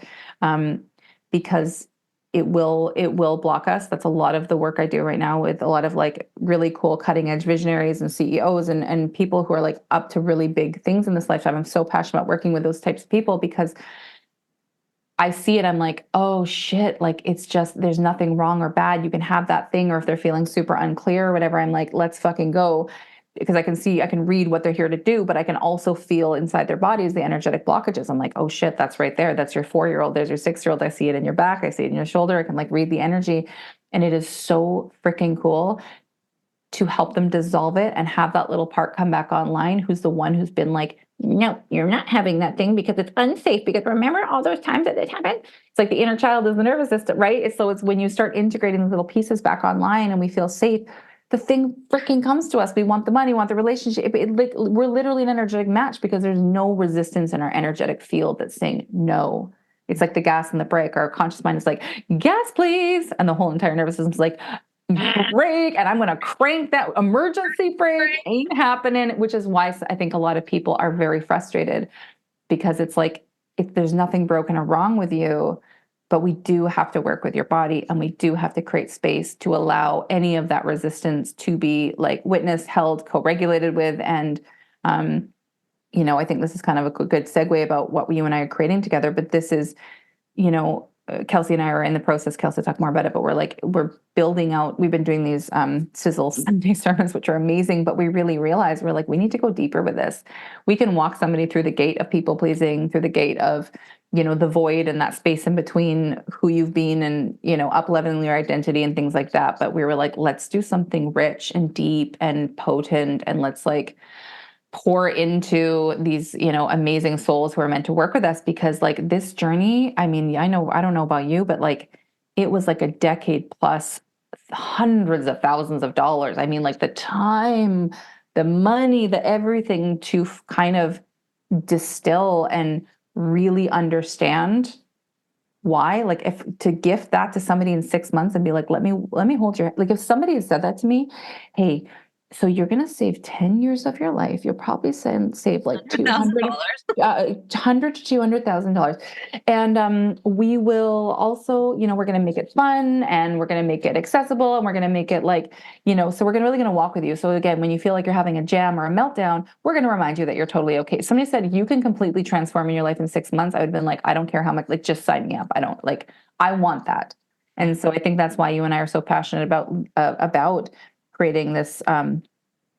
because it will block us. That's a lot of the work I do right now with a lot of like really cool cutting edge visionaries and CEOs and people who are like up to really big things in this lifetime. I'm so passionate about working with those types of people, because I see it. I'm like, oh shit, like it's just, there's nothing wrong or bad. You can have that thing, or if they're feeling super unclear or whatever, I'm like, let's fucking go. Because I can read what they're here to do, but I can also feel inside their bodies the energetic blockages. I'm like, oh shit, that's right there. That's your 4-year-old. There's your 6-year-old. I see it in your back. I see it in your shoulder. I can like read the energy. And it is so freaking cool to help them dissolve it and have that little part come back online, who's the one who's been like, no, you're not having that thing because it's unsafe. Because remember all those times that it happened? It's like the inner child is the nervous system, right? So it's when you start integrating these little pieces back online and we feel safe, the thing freaking comes to us. We want the money, want the relationship. We're literally an energetic match, because there's no resistance in our energetic field that's saying no. It's like the gas and the brake. Our conscious mind is like, gas, please. And the whole entire nervous system is like, brake, and I'm going to crank that emergency brake. Ain't happening, which is why I think a lot of people are very frustrated, because it's like, if there's nothing broken or wrong with you, but we do have to work with your body, and we do have to create space to allow any of that resistance to be like witnessed, held, co-regulated with, and I think this is kind of a good segue about what you and I are creating together, but this is, Kelsey and I are in the process. Kelsey will talk more about it, but we're building out. We've been doing these sizzle Sunday sermons, which are amazing, but we really realize we're like, we need to go deeper with this. We can walk somebody through the gate of people pleasing, through the gate of, the void and that space in between who you've been and, up-leveling your identity and things like that. But we were like, let's do something rich and deep and potent, and let's like pour into these, amazing souls who are meant to work with us, because like this journey, I mean, I don't know about you, but like it was like a decade plus, hundreds of thousands of dollars. I mean, like the time, the money, the everything to kind of distill and really understand why. Like, if to gift that to somebody in 6 months and be like, let me hold your, like if somebody had said that to me, hey, so you're going to save 10 years of your life. You'll probably save like
$100,000.
100 to $200,000. And we will also, we're going to make it fun, and we're going to make it accessible, and we're going to make it like, so we're really going to walk with you. So again, when you feel like you're having a jam or a meltdown, we're going to remind you that you're totally okay. Somebody said you can completely transform in your life in 6 months. I would have been like, I don't care how much, like, just sign me up. I want that. And so I think that's why you and I are so passionate about creating this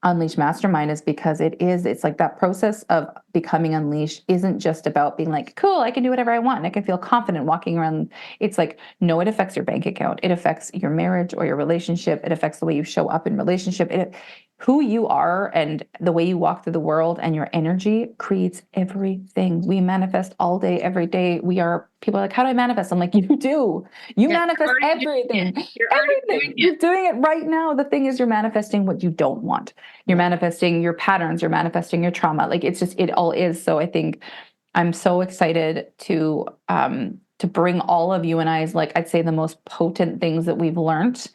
Unleashed Mastermind, is because it's like that process of becoming unleashed isn't just about being like, cool, I can do whatever I want and I can feel confident walking around. It's like, no, it affects your bank account. It affects your marriage or your relationship. It affects the way you show up in relationship. Who you are and the way you walk through the world, and your energy creates everything. We manifest all day, every day. People are like, how do I manifest? I'm like, you do. You manifest everything. Everything. You're doing it right now. The thing is, you're manifesting what you don't want. You're manifesting your patterns. You're manifesting your trauma. Like, it's just, it all is. So I think I'm so excited to bring all of you and I's, like, I'd say the most potent things that we've learned,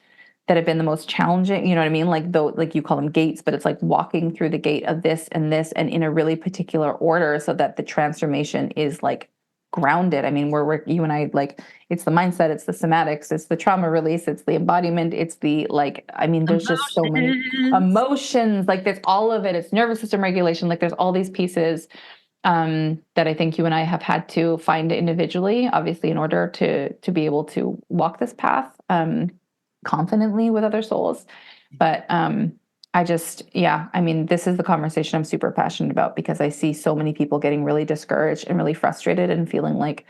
that have been the most challenging, you know what I mean? Like, though, like you call them gates, but it's like walking through the gate of this and this, and in a really particular order, so that the transformation is like grounded. I mean, you and I, like, it's the mindset, it's the somatics, it's the trauma release, it's the embodiment, it's the, like, I mean, there's just so many emotions, like there's all of it. It's nervous system regulation. Like, there's all these pieces that I think you and I have had to find individually, obviously, in order to be able to walk this path confidently with other souls. But I mean, this is the conversation I'm super passionate about, because I see so many people getting really discouraged and really frustrated and feeling like,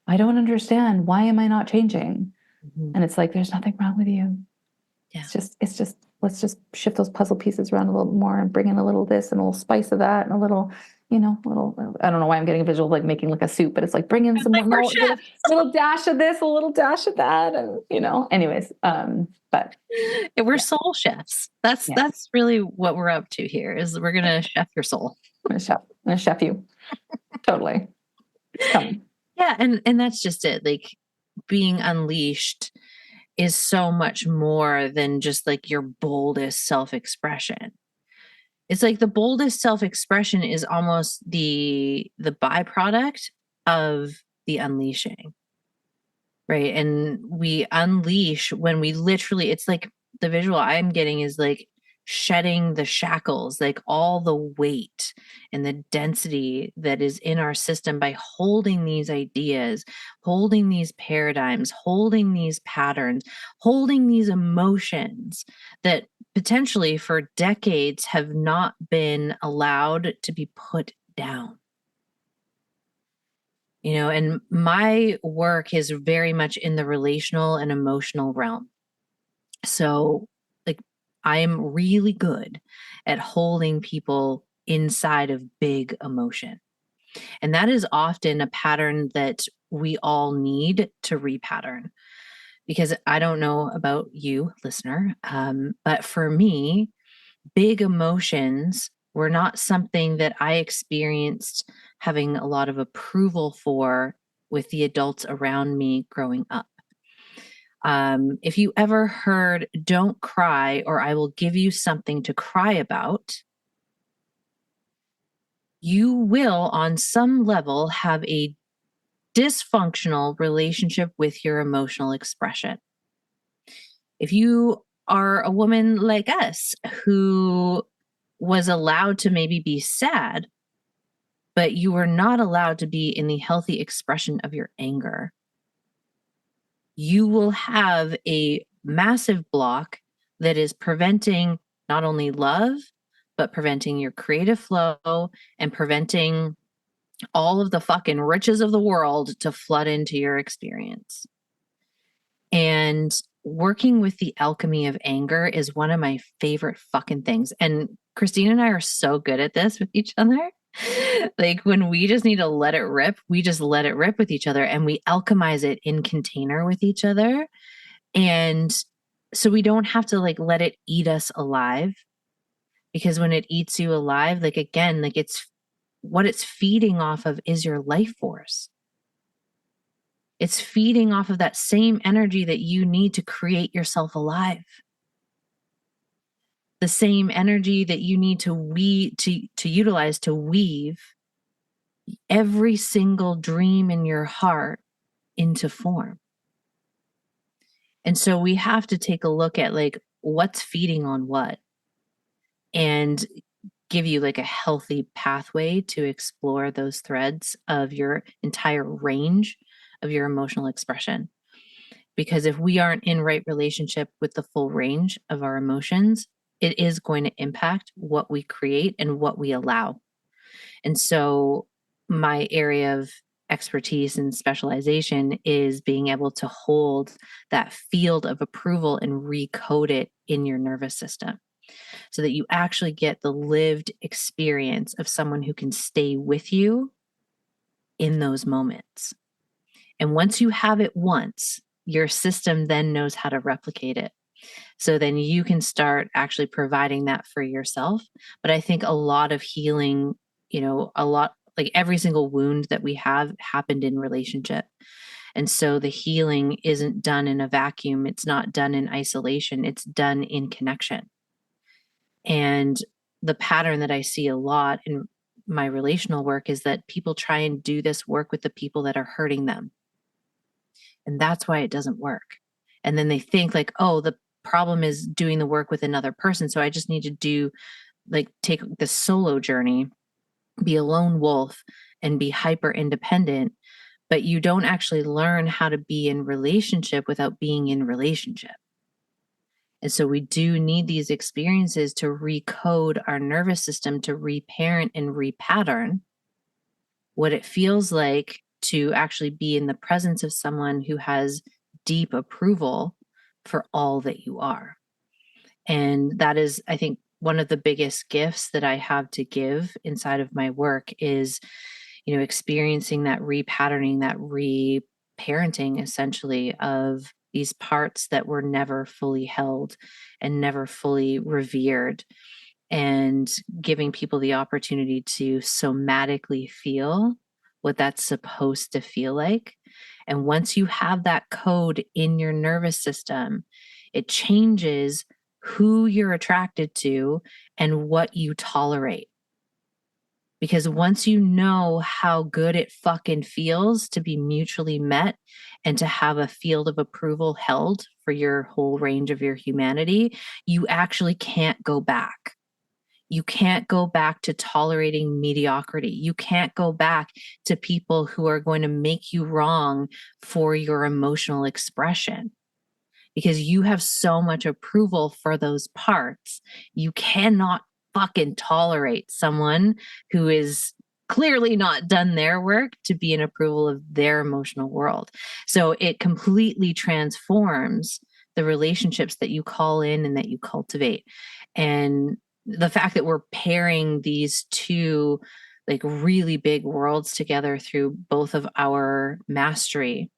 I don't understand. Why am I not changing? Mm-hmm. And it's like, there's nothing wrong with you. Yeah. It's just, let's just shift those puzzle pieces around a little more and bring in a little this and a little spice of that and a little, I don't know why I'm getting a visual of like making like a soup, but it's like, bring in some more, little dash of this, a little dash of that. And, anyways, but
we're soul chefs. That's really what we're up to here, is we're going to chef your soul.
I'm going to chef you. Totally. It's coming.
Yeah. And that's just it. Like, being unleashed is so much more than just like your boldest self-expression. It's like the boldest self-expression is almost the byproduct of the unleashing, right? And we unleash when we literally, it's like the visual I'm getting is like shedding the shackles, like all the weight and the density that is in our system, by holding these ideas, holding these paradigms, holding these patterns, holding these emotions that potentially for decades have not been allowed to be put down. And my work is very much in the relational and emotional realm. So, like, I'm really good at holding people inside of big emotion. And that is often a pattern that we all need to repattern. Because I don't know about you, listener, but for me, big emotions were not something that I experienced having a lot of approval for with the adults around me growing up. If you ever heard, "Don't cry or I will give you something to cry about," you will on some level have a dysfunctional relationship with your emotional expression. If you are a woman like us who was allowed to maybe be sad, but you were not allowed to be in the healthy expression of your anger. You will have a massive block that is preventing not only love, but preventing your creative flow and preventing all of the fucking riches of the world to flood into your experience. And working with the alchemy of anger is one of my favorite fucking things. And Christine and I are so good at this with each other. Like when we just need to let it rip, we just let it rip with each other and we alchemize it in container with each other. And so we don't have to like let it eat us alive, because when it eats you alive, like again, like it's what it's feeding off of is your life force. It's feeding off of that same energy that you need to create yourself alive. The same energy that you need to utilize to weave every single dream in your heart into form. And so we have to take a look at like what's feeding on what and give you like a healthy pathway to explore those threads of your entire range of your emotional expression. Because if we aren't in right relationship with the full range of our emotions, it is going to impact what we create and what we allow. And so my area of expertise and specialization is being able to hold that field of approval and recode it in your nervous system so that you actually get the lived experience of someone who can stay with you in those moments. And once you have it once, your system then knows how to replicate it. So then you can start actually providing that for yourself. But I think a lot of healing, like every single wound that we have happened in relationship. And so the healing isn't done in a vacuum. It's not done in isolation. It's done in connection. And the pattern that I see a lot in my relational work is that people try and do this work with the people that are hurting them. And that's why it doesn't work. And then they think like, oh, the problem is doing the work with another person. So I just need to take the solo journey, be a lone wolf and be hyper independent. But you don't actually learn how to be in relationship without being in relationship. And so we do need these experiences to recode our nervous system, to reparent and repattern what it feels like to actually be in the presence of someone who has deep approval for all that you are. And that is, I think, one of the biggest gifts that I have to give inside of my work is, experiencing that repatterning, that reparenting essentially of these parts that were never fully held and never fully revered, and giving people the opportunity to somatically feel what that's supposed to feel like. And once you have that code in your nervous system, it changes who you're attracted to and what you tolerate. Because once you know how good it fucking feels to be mutually met and to have a field of approval held for your whole range of your humanity, you actually can't go back. You can't go back to tolerating mediocrity. You can't go back to people who are going to make you wrong for your emotional expression, because you have so much approval for those parts. You cannot fucking tolerate someone who is clearly not done their work to be in approval of their emotional world. So it completely transforms the relationships that you call in and that you cultivate. And the fact that we're pairing these two like really big worlds together through both of our mastery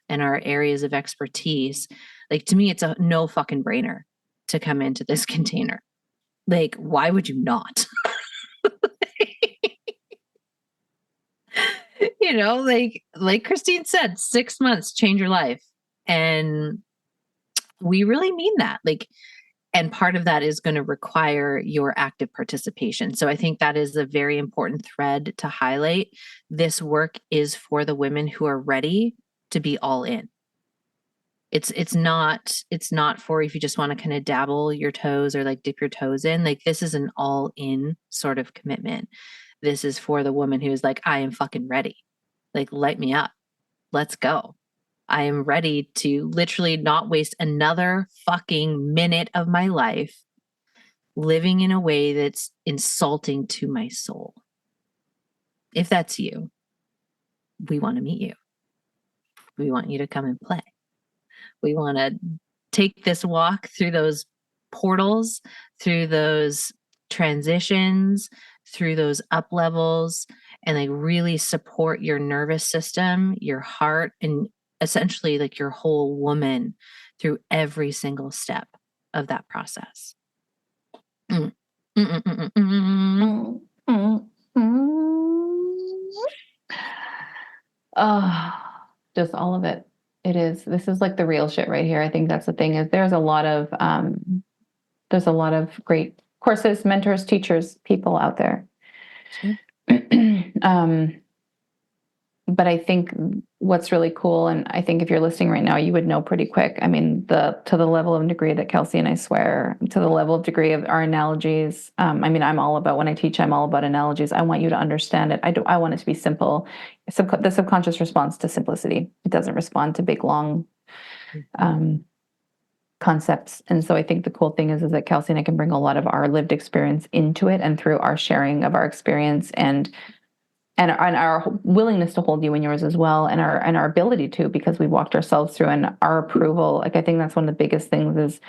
and our areas of expertise, like to me, it's a no fucking brainer to come into this container. Like, why would you not? Like Christine said, 6 months change your life. And we really mean that. Like, and part of that is going to require your active participation. So I think that is a very important thread to highlight. This work is for the women who are ready to be all in. It's not for if you just want to kind of dabble your toes or like dip your toes in. Like this is an all in sort of commitment. This is for the woman who's like, I am fucking ready. Like, light me up. Let's go. I am ready to literally not waste another fucking minute of my life living in a way that's insulting to my soul. If that's you, we want to meet you. We want you to come and play. We want to take this walk through those portals, through those transitions, through those up levels, and like really support your nervous system, your heart, and essentially like your whole woman through every single step of that process. Mm. Mm, mm, mm,
Oh, just all of it. It is. This is like the real shit right here. I think that's the thing is there's a lot of great courses, mentors, teachers, people out there.
Sure.
But I think what's really cool, and I think if you're listening right now, you would know pretty quick. I mean, to the level of degree that Kelsey and I swear, to the level of degree of our analogies. I mean, I'm all about when I teach, I'm all about analogies. I want you to understand it. I want it to be simple. The subconscious responds to simplicity. It doesn't respond to big, long concepts. And so I think the cool thing is that Kelsey and I can bring a lot of our lived experience into it, and through our sharing of our experience and our willingness to hold you in yours as well, and our ability to, because we walked ourselves through, and our approval. Like, I think that's one of the biggest things is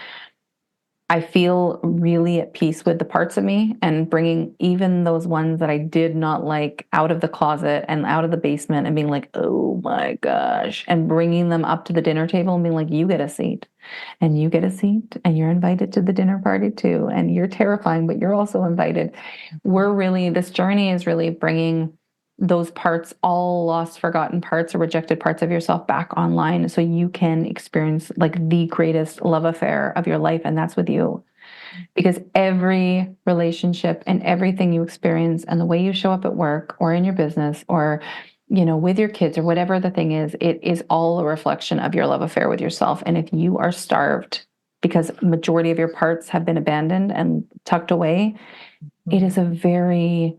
I feel really at peace with the parts of me, and bringing even those ones that I did not like out of the closet and out of the basement, and being like, oh my gosh, and bringing them up to the dinner table and being like, you get a seat, and you get a seat, and you're invited to the dinner party too, and you're terrifying, but you're also invited. This journey is really bringing those parts, all lost, forgotten parts or rejected parts of yourself, back online so you can experience like the greatest love affair of your life, and that's with you. Because every relationship and everything you experience and the way you show up at work or in your business or with your kids or whatever the thing is, it is all a reflection of your love affair with yourself. And if you are starved because majority of your parts have been abandoned and tucked away, it is a very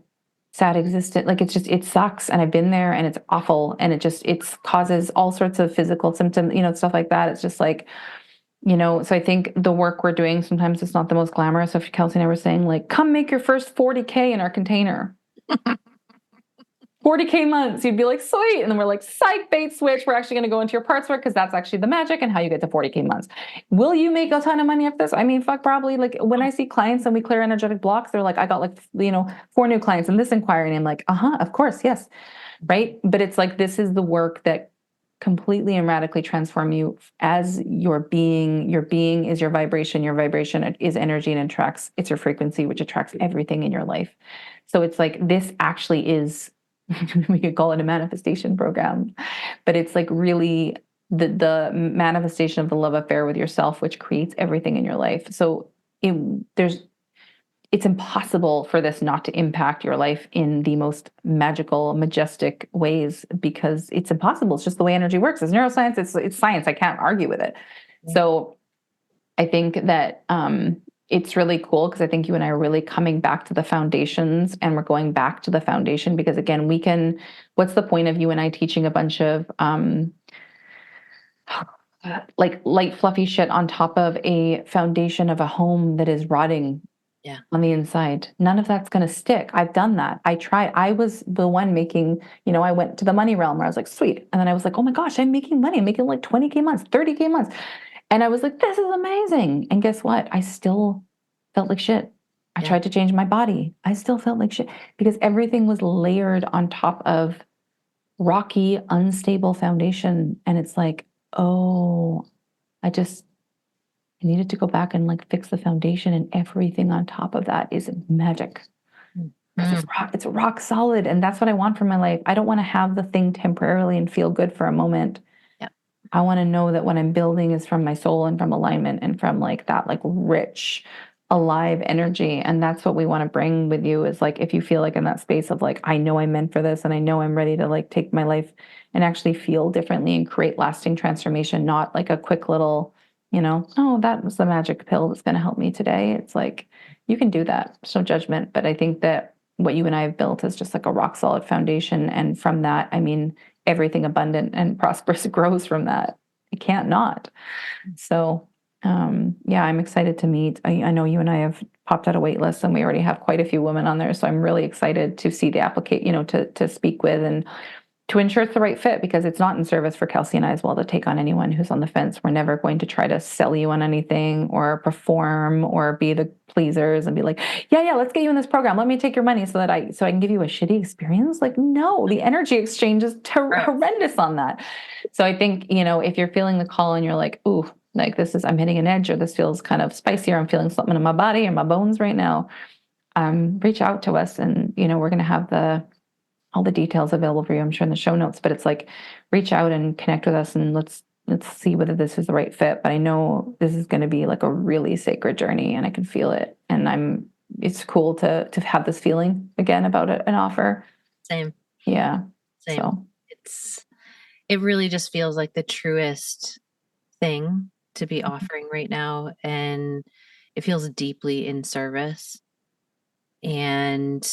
sad existence. Like, it sucks. And I've been there, and it's awful. And it causes all sorts of physical symptoms, stuff like that. It's just like, so I think the work we're doing, sometimes it's not the most glamorous. So if Kelsey and I were saying like, come make your first 40K in our container. 40K months, you'd be like, sweet. And then we're like, psych, bait switch. We're actually going to go into your parts work, because that's actually the magic and how you get to 40K months. Will you make a ton of money off this? I mean, fuck, probably. Like, when I see clients and we clear energetic blocks, they're like, I got like, 4 new clients in this inquiry. And I'm like, of course, yes. Right. But it's like, this is the work that completely and radically transform you as your being. Your being is your vibration. Your vibration is energy, and it's your frequency, which attracts everything in your life. So it's like, this actually is, we could call it a manifestation program, but it's like really the manifestation of the love affair with yourself, which creates everything in your life. So it's impossible for this not to impact your life in the most magical, majestic ways, because it's impossible. It's just the way energy works. It's neuroscience. It's science. I can't argue with it. So I think that it's really cool, because I think you and I are really coming back to the foundations, and we're going back to the foundation, because again, what's the point of you and I teaching a bunch of like light, fluffy shit on top of a foundation of a home that is rotting on the inside? None of that's going to stick. I've done that. I tried. I was the one making, I went to the money realm where I was like, sweet. And then I was like, oh my gosh, I'm making money. I'm making like 20K months, 30K months. And I was like, this is amazing. And guess what? I still felt like shit. I tried to change my body. I still felt like shit, because everything was layered on top of rocky, unstable foundation. And it's like, oh, I needed to go back and like fix the foundation, and everything on top of that is magic. Because it's rock solid. And that's what I want for my life. I don't want to have the thing temporarily and feel good for a moment. I want to know that what I'm building is from my soul and from alignment and from like that, like rich, alive energy. And that's what we want to bring with you, is like, if you feel like in that space of like, I know I'm meant for this and I know I'm ready to like take my life and actually feel differently and create lasting transformation, not like a quick little, oh, that was the magic pill that's going to help me today. It's like, you can do that. There's no judgment. But I think that what you and I have built is just like a rock solid foundation. And from that, I mean, everything abundant and prosperous grows from that. It can't not. So, yeah, I'm excited to meet. I know you and I have popped out a wait list, and we already have quite a few women on there. So I'm really excited to see the applicate, to speak with and to ensure it's the right fit, because it's not in service for Kelsey and I as well to take on anyone who's on the fence. We're never going to try to sell you on anything or perform or be the pleasers and be like, yeah, let's get you in this program. Let me take your money so I can give you a shitty experience. Like, no, the energy exchange is horrendous on that. So I think, if you're feeling the call and you're like, ooh, like I'm hitting an edge, or this feels kind of spicy, or I'm feeling something in my body or my bones right now, reach out to us, and, we're going to have all the details available for you, I'm sure, in the show notes. But it's like, reach out and connect with us, and let's see whether this is the right fit. But I know this is going to be like a really sacred journey, and I can feel it. And it's cool to have this feeling again about an offer.
Same.
Yeah.
Same.
So
it really just feels like the truest thing to be offering right now. And it feels deeply in service. And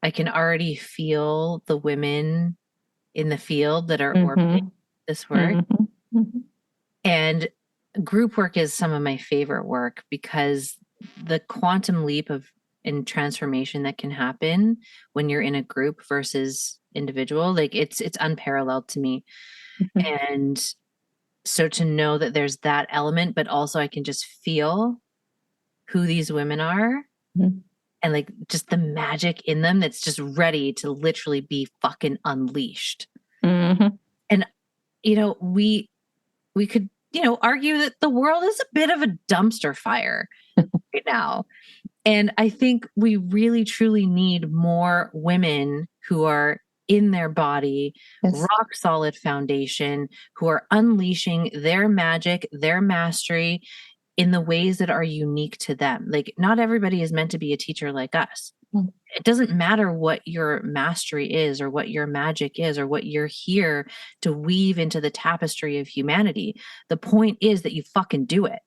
I can already feel the women in the field that are orbiting this work. And group work is some of my favorite work, because the quantum leap in transformation that can happen when you're in a group versus individual, like it's unparalleled to me. And so to know that there's that element, but also I can just feel who these women are, and like just the magic in them that's just ready to literally be fucking unleashed. And, we could, argue that the world is a bit of a dumpster fire right now. And I think we really, truly need more women who are in their body, rock solid foundation, who are unleashing their magic, their mastery in the ways that are unique to them. Like, not everybody is meant to be a teacher like us. It doesn't matter what your mastery is or what your magic is or what you're here to weave into the tapestry of humanity. The point is that you fucking do it.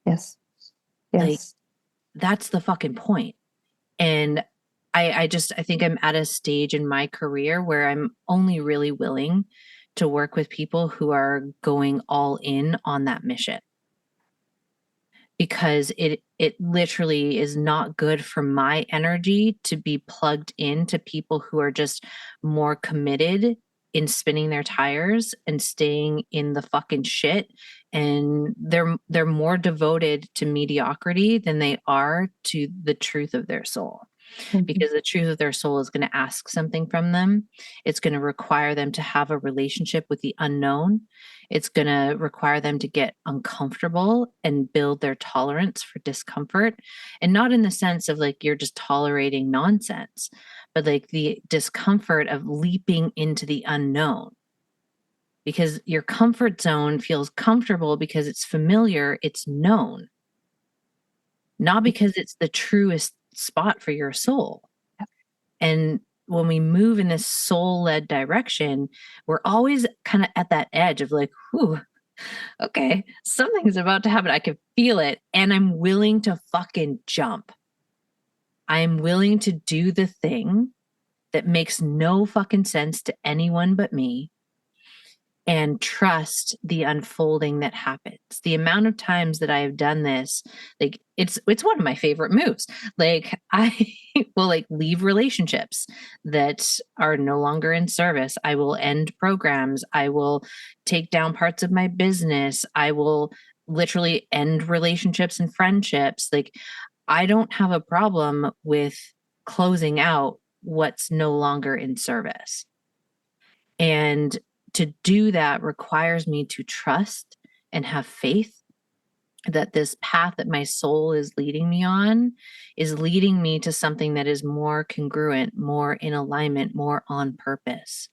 Yes.
Like, that's the fucking point. And I think I'm at a stage in my career where I'm only really willing to work with people who are going all in on that mission. Because it literally is not good for my energy to be plugged into people who are just more committed in spinning their tires and staying in the fucking shit. And they're more devoted to mediocrity than they are to the truth of their soul. Because the truth of their soul is going to ask something from them. It's going to require them to have a relationship with the unknown. It's going to require them to get uncomfortable and build their tolerance for discomfort. And not in the sense of like you're just tolerating nonsense, but like the discomfort of leaping into the unknown. Because your comfort zone feels comfortable because it's familiar, it's known. Not because it's the truest spot for your soul. And when we move in this soul-led direction, we're always kind of at that edge of like, whew, okay, something's about to happen. I can feel it. And I'm willing to fucking jump. I'm willing to do the thing that makes no fucking sense to anyone but me, and trust the unfolding that happens. The amount of times that I have done this, like it's one of my favorite moves. Like I will like leave relationships that are no longer in service. I will end programs. I will take down parts of my business. I will literally end relationships and friendships. Like I don't have a problem with closing out what's no longer in service. And to do that requires me to trust and have faith that this path that my soul is leading me on is leading me to something that is more congruent, more in alignment, more on purpose.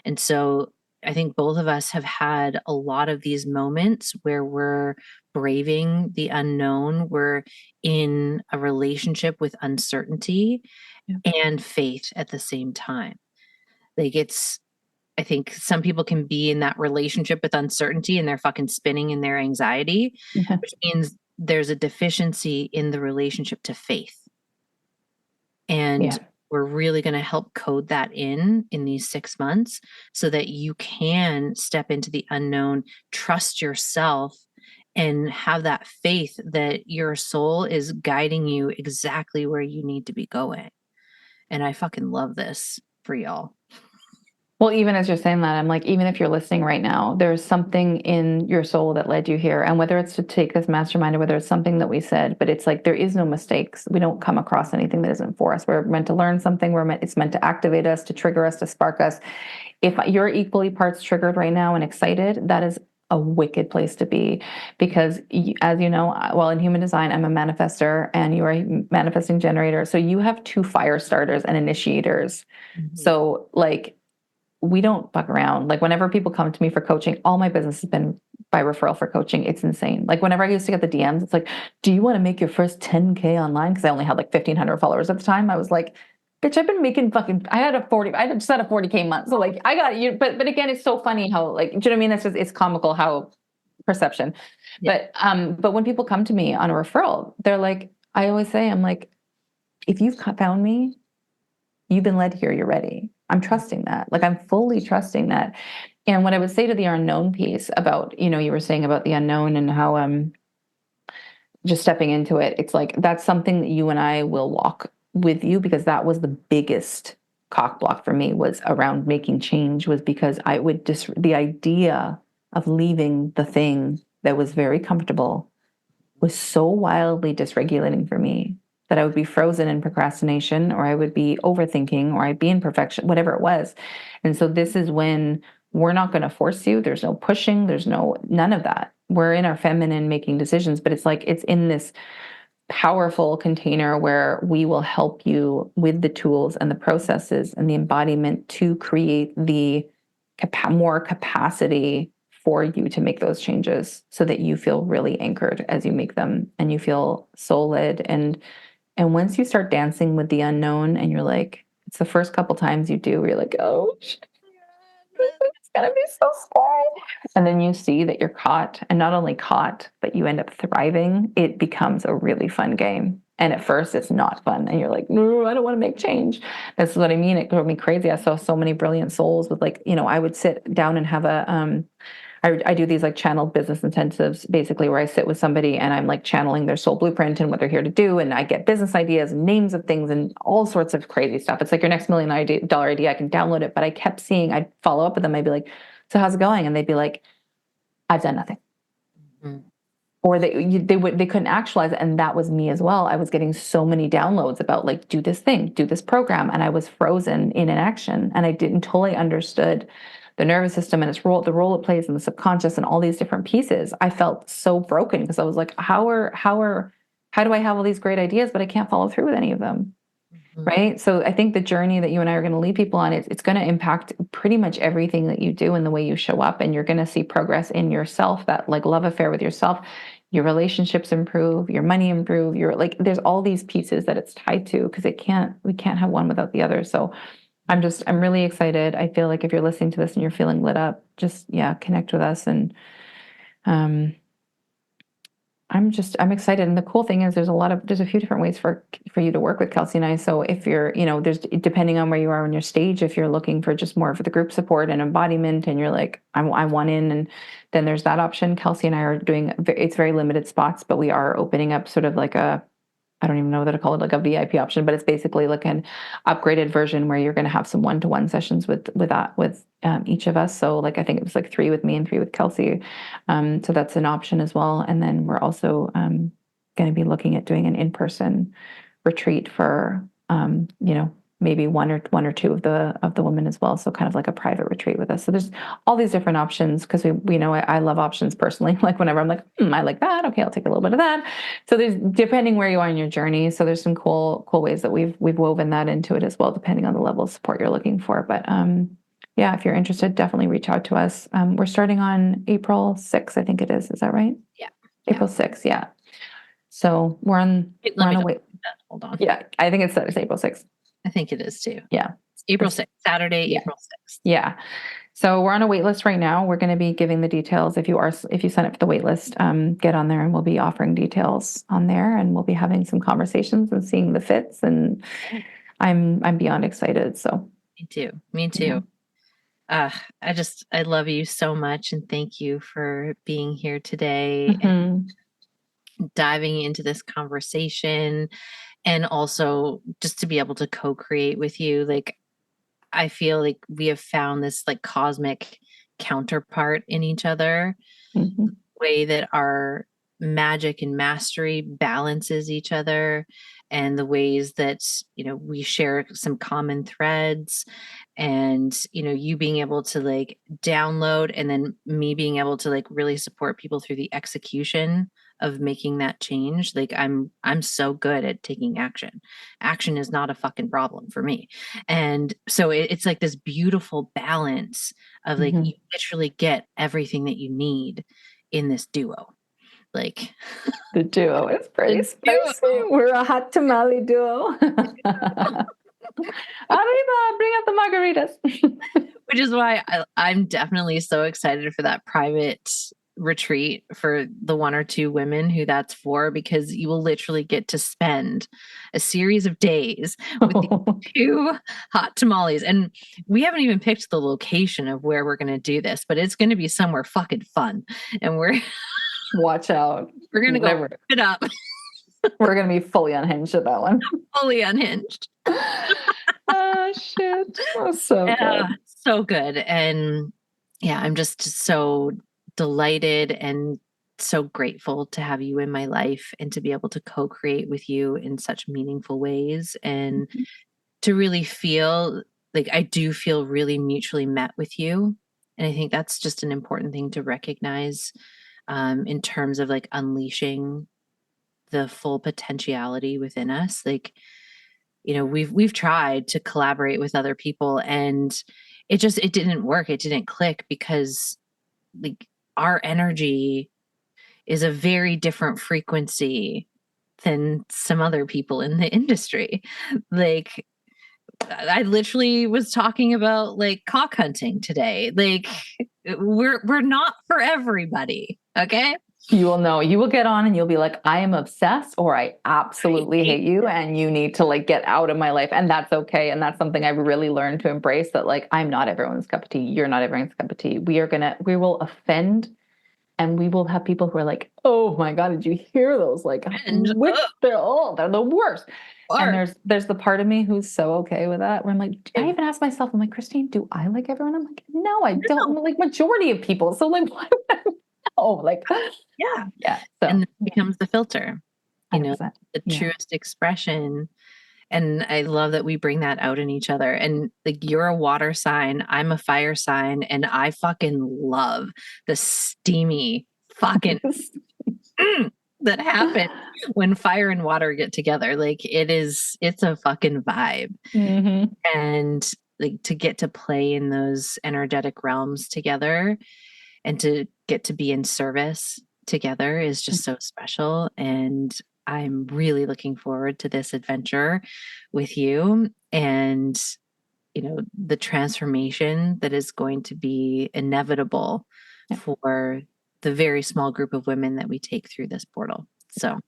And so I think both of us have had a lot of these moments where we're braving the unknown. We're in a relationship with uncertainty and faith at the same time. Like I think some people can be in that relationship with uncertainty and they're fucking spinning in their anxiety,
Yeah.
which means there's a deficiency in the relationship to faith. And
Yeah.
we're really going to help code that in these 6 months so that you can step into the unknown, trust yourself, and have that faith that your soul is guiding you exactly where you need to be going. And I fucking love this for y'all.
Well, even as you're saying that, I'm like, even if you're listening right now, there's something in your soul that led you here. And whether it's to take this mastermind or whether it's something that we said, but it's like, there is no mistakes. We don't come across anything that isn't for us. We're meant to learn something. It's meant to activate us, to trigger us, to spark us. If you're equally parts triggered right now and excited, that is a wicked place to be, because as you know, well, in human design, I'm a manifester and you are a manifesting generator. So you have two fire starters and initiators.
Mm-hmm.
So like, we don't fuck around. Like whenever people come to me for coaching, all my business has been by referral for coaching. It's insane. Like whenever I used to get the DMs, it's like, do you want to make your first 10K online? Because I only had like 1,500 followers at the time. I was like, bitch, I've been making I just had a 40K month. So like I got you. But again, it's so funny how like, do you know what I mean? It's comical how perception.
Yeah.
But when people come to me on a referral, they're like, I always say, I'm like, if you've found me, you've been led here, you're ready. I'm trusting that. Like I'm fully trusting that. And what I would say to the unknown piece about, you were saying about the unknown and how just stepping into it, it's like that's something that you and I will walk with you, because that was the biggest cock block for me, was around making change, was because I would just the idea of leaving the thing that was very comfortable was so wildly dysregulating for me that I would be frozen in procrastination, or I would be overthinking, or I'd be in perfection, whatever it was. And so this is when we're not going to force you. There's no pushing. There's none of that. We're in our feminine making decisions, but it's like, it's in this powerful container where we will help you with the tools and the processes and the embodiment to create the more capacity for you to make those changes, so that you feel really anchored as you make them and you feel soul led. And once you start dancing with the unknown and you're like, it's the first couple times you do, where you're like, oh shit, it's gonna be so scary. And then you see that you're caught, and not only caught, but you end up thriving. It becomes a really fun game. And at first it's not fun. And you're like, no, I don't want to make change. This is what I mean. It drove me crazy. I saw so many brilliant souls with like, I would sit down and have I do these like channeled business intensives, basically, where I sit with somebody and I'm like channeling their soul blueprint and what they're here to do. And I get business ideas and names of things and all sorts of crazy stuff. It's like your next $1 million idea. I can download it. But I kept seeing, I'd follow up with them. I'd be like, so how's it going? And they'd be like, I've done nothing. Mm-hmm. Or they couldn't actualize it. And that was me as well. I was getting so many downloads about like, do this thing, do this program. And I was frozen in inaction. And I didn't totally understood the nervous system and the role it plays in the subconscious and all these different pieces. I felt so broken, because I was like, how do I have all these great ideas, but I can't follow through with any of them? Mm-hmm. Right. So I think the journey that you and I are going to lead people on, it's going to impact pretty much everything that you do and the way you show up. And you're going to see progress in yourself, that like love affair with yourself. Your relationships improve, your money improve, there's all these pieces that it's tied to, because we can't have one without the other. So I'm really excited. I feel like if you're listening to this and you're feeling lit up, just, connect with us. And, I'm excited. And the cool thing is there's a few different ways for you to work with Kelsey and I. So if you're, there's, depending on where you are in your stage, if you're looking for just more of the group support and embodiment and you're like, I want in, and then there's that option. Kelsey and I are it's very limited spots, but we are opening up sort of like I don't even know what to call it, like a VIP option, but it's basically like an upgraded version where you're going to have some one-to-one sessions with each of us. So like, I think it was like 3 with me and 3 with Kelsey. So that's an option as well. And then we're also going to be looking at doing an in-person retreat for, maybe one or two of the women as well. So kind of like a private retreat with us. So there's all these different options, because we know I love options personally. Like whenever I'm like, I like that. Okay, I'll take a little bit of that. So there's, depending where you are in your journey. So there's some cool ways that we've woven that into it as well, depending on the level of support you're looking for. But yeah, if you're interested, definitely reach out to us. We're starting on April 6th, I think it is. Is that right?
Yeah.
April 6th, yeah. So we're on a wait.
Hold on.
Yeah, I think it's April 6th.
I think it is too.
Yeah.
It's April 6th, Saturday,
yeah.
April 6th.
Yeah. So we're on a wait list right now. We're going to be giving the details. If you sign up for the wait list, get on there and we'll be offering details on there, and we'll be having some conversations and seeing the fits. And I'm beyond excited. So
me too. Yeah. I love you so much, and thank you for being here today and diving into this conversation, and also just to be able to co-create with you. Like, I feel like we have found this like cosmic counterpart in each other, way that our magic and mastery balances each other, and the ways that, we share some common threads, and, you being able to like download, and then me being able to like really support people through the execution of making that change. Like, I'm so good at taking action. Action is not a fucking problem for me. And so it's like this beautiful balance of like, you literally get everything that you need in this duo. Like,
the duo is pretty spicy. We're a hot tamale duo. Arriba, bring out the margaritas.
Which is why I'm definitely so excited for that private retreat for the 1 or 2 women who that's for, because you will literally get to spend a series of days with the 2 hot tamales. And we haven't even picked the location of where we're going to do this, but it's going to be somewhere fucking fun. And we're
watch out.
We're going to go it up.
We're going to be fully unhinged at that one.
Fully unhinged.
Oh, shit. Oh, so good.
So good. And yeah, I'm just so delighted and so grateful to have you in my life, and to be able to co-create with you in such meaningful ways, and to really feel like I do feel really mutually met with you. And I think that's just an important thing to recognize, in terms of like unleashing the full potentiality within us. Like, we've tried to collaborate with other people, and it didn't work. It didn't click, because like our energy is a very different frequency than some other people in the industry. Like, I literally was talking about like cock hunting today. Like, we're not for everybody. Okay.
You will know. You will get on and you'll be like, I am obsessed, or I absolutely hate you, and you need to like get out of my life. And that's okay. And that's something I've really learned to embrace, that like, I'm not everyone's cup of tea. You're not everyone's cup of tea. We will offend, and we will have people who are like, oh my God, did you hear those? Like, which they're the worst. And there's the part of me who's so okay with that, where I'm like, I even ask myself, I'm like, Christine, do I like everyone? I'm like, no, I don't like majority of people. So like, why would I? Oh, like,
yeah.
So,
and it becomes the filter,
100%.
The truest expression. And I love that we bring that out in each other. And like, you're a water sign, I'm a fire sign, and I fucking love the steamy fucking that happens when fire and water get together. Like, it's a fucking vibe. And like, to get to play in those energetic realms together, and to get to be in service together is just so special. And I'm really looking forward to this adventure with you, and, the transformation that is going to be inevitable for the very small group of women that we take through this portal. So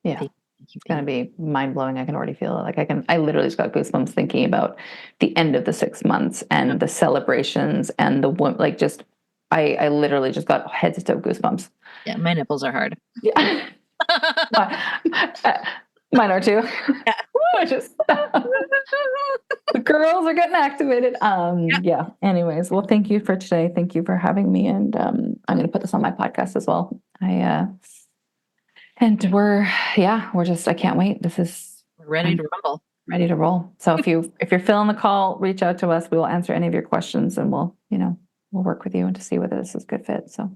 yeah, it's going to be mind blowing. I can already feel it. Like I literally just got goosebumps thinking about the end of the 6 months and the celebrations and like just, I literally just got head to toe goosebumps.
Yeah, my nipples are hard.
Yeah. Mine are too. Yeah. The girls are getting activated. Yeah. Anyways, well, thank you for today. Thank you for having me. And I'm going to put this on my podcast as well. And I can't wait.
We're ready to rumble.
Ready to roll. So if you're feeling the call, reach out to us. We will answer any of your questions, and we'll work with you and to see whether this is a good fit. So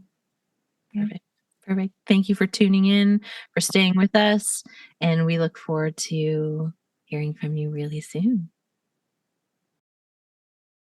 Perfect. Thank you for tuning in, for staying with us. And we look forward to hearing from you really soon.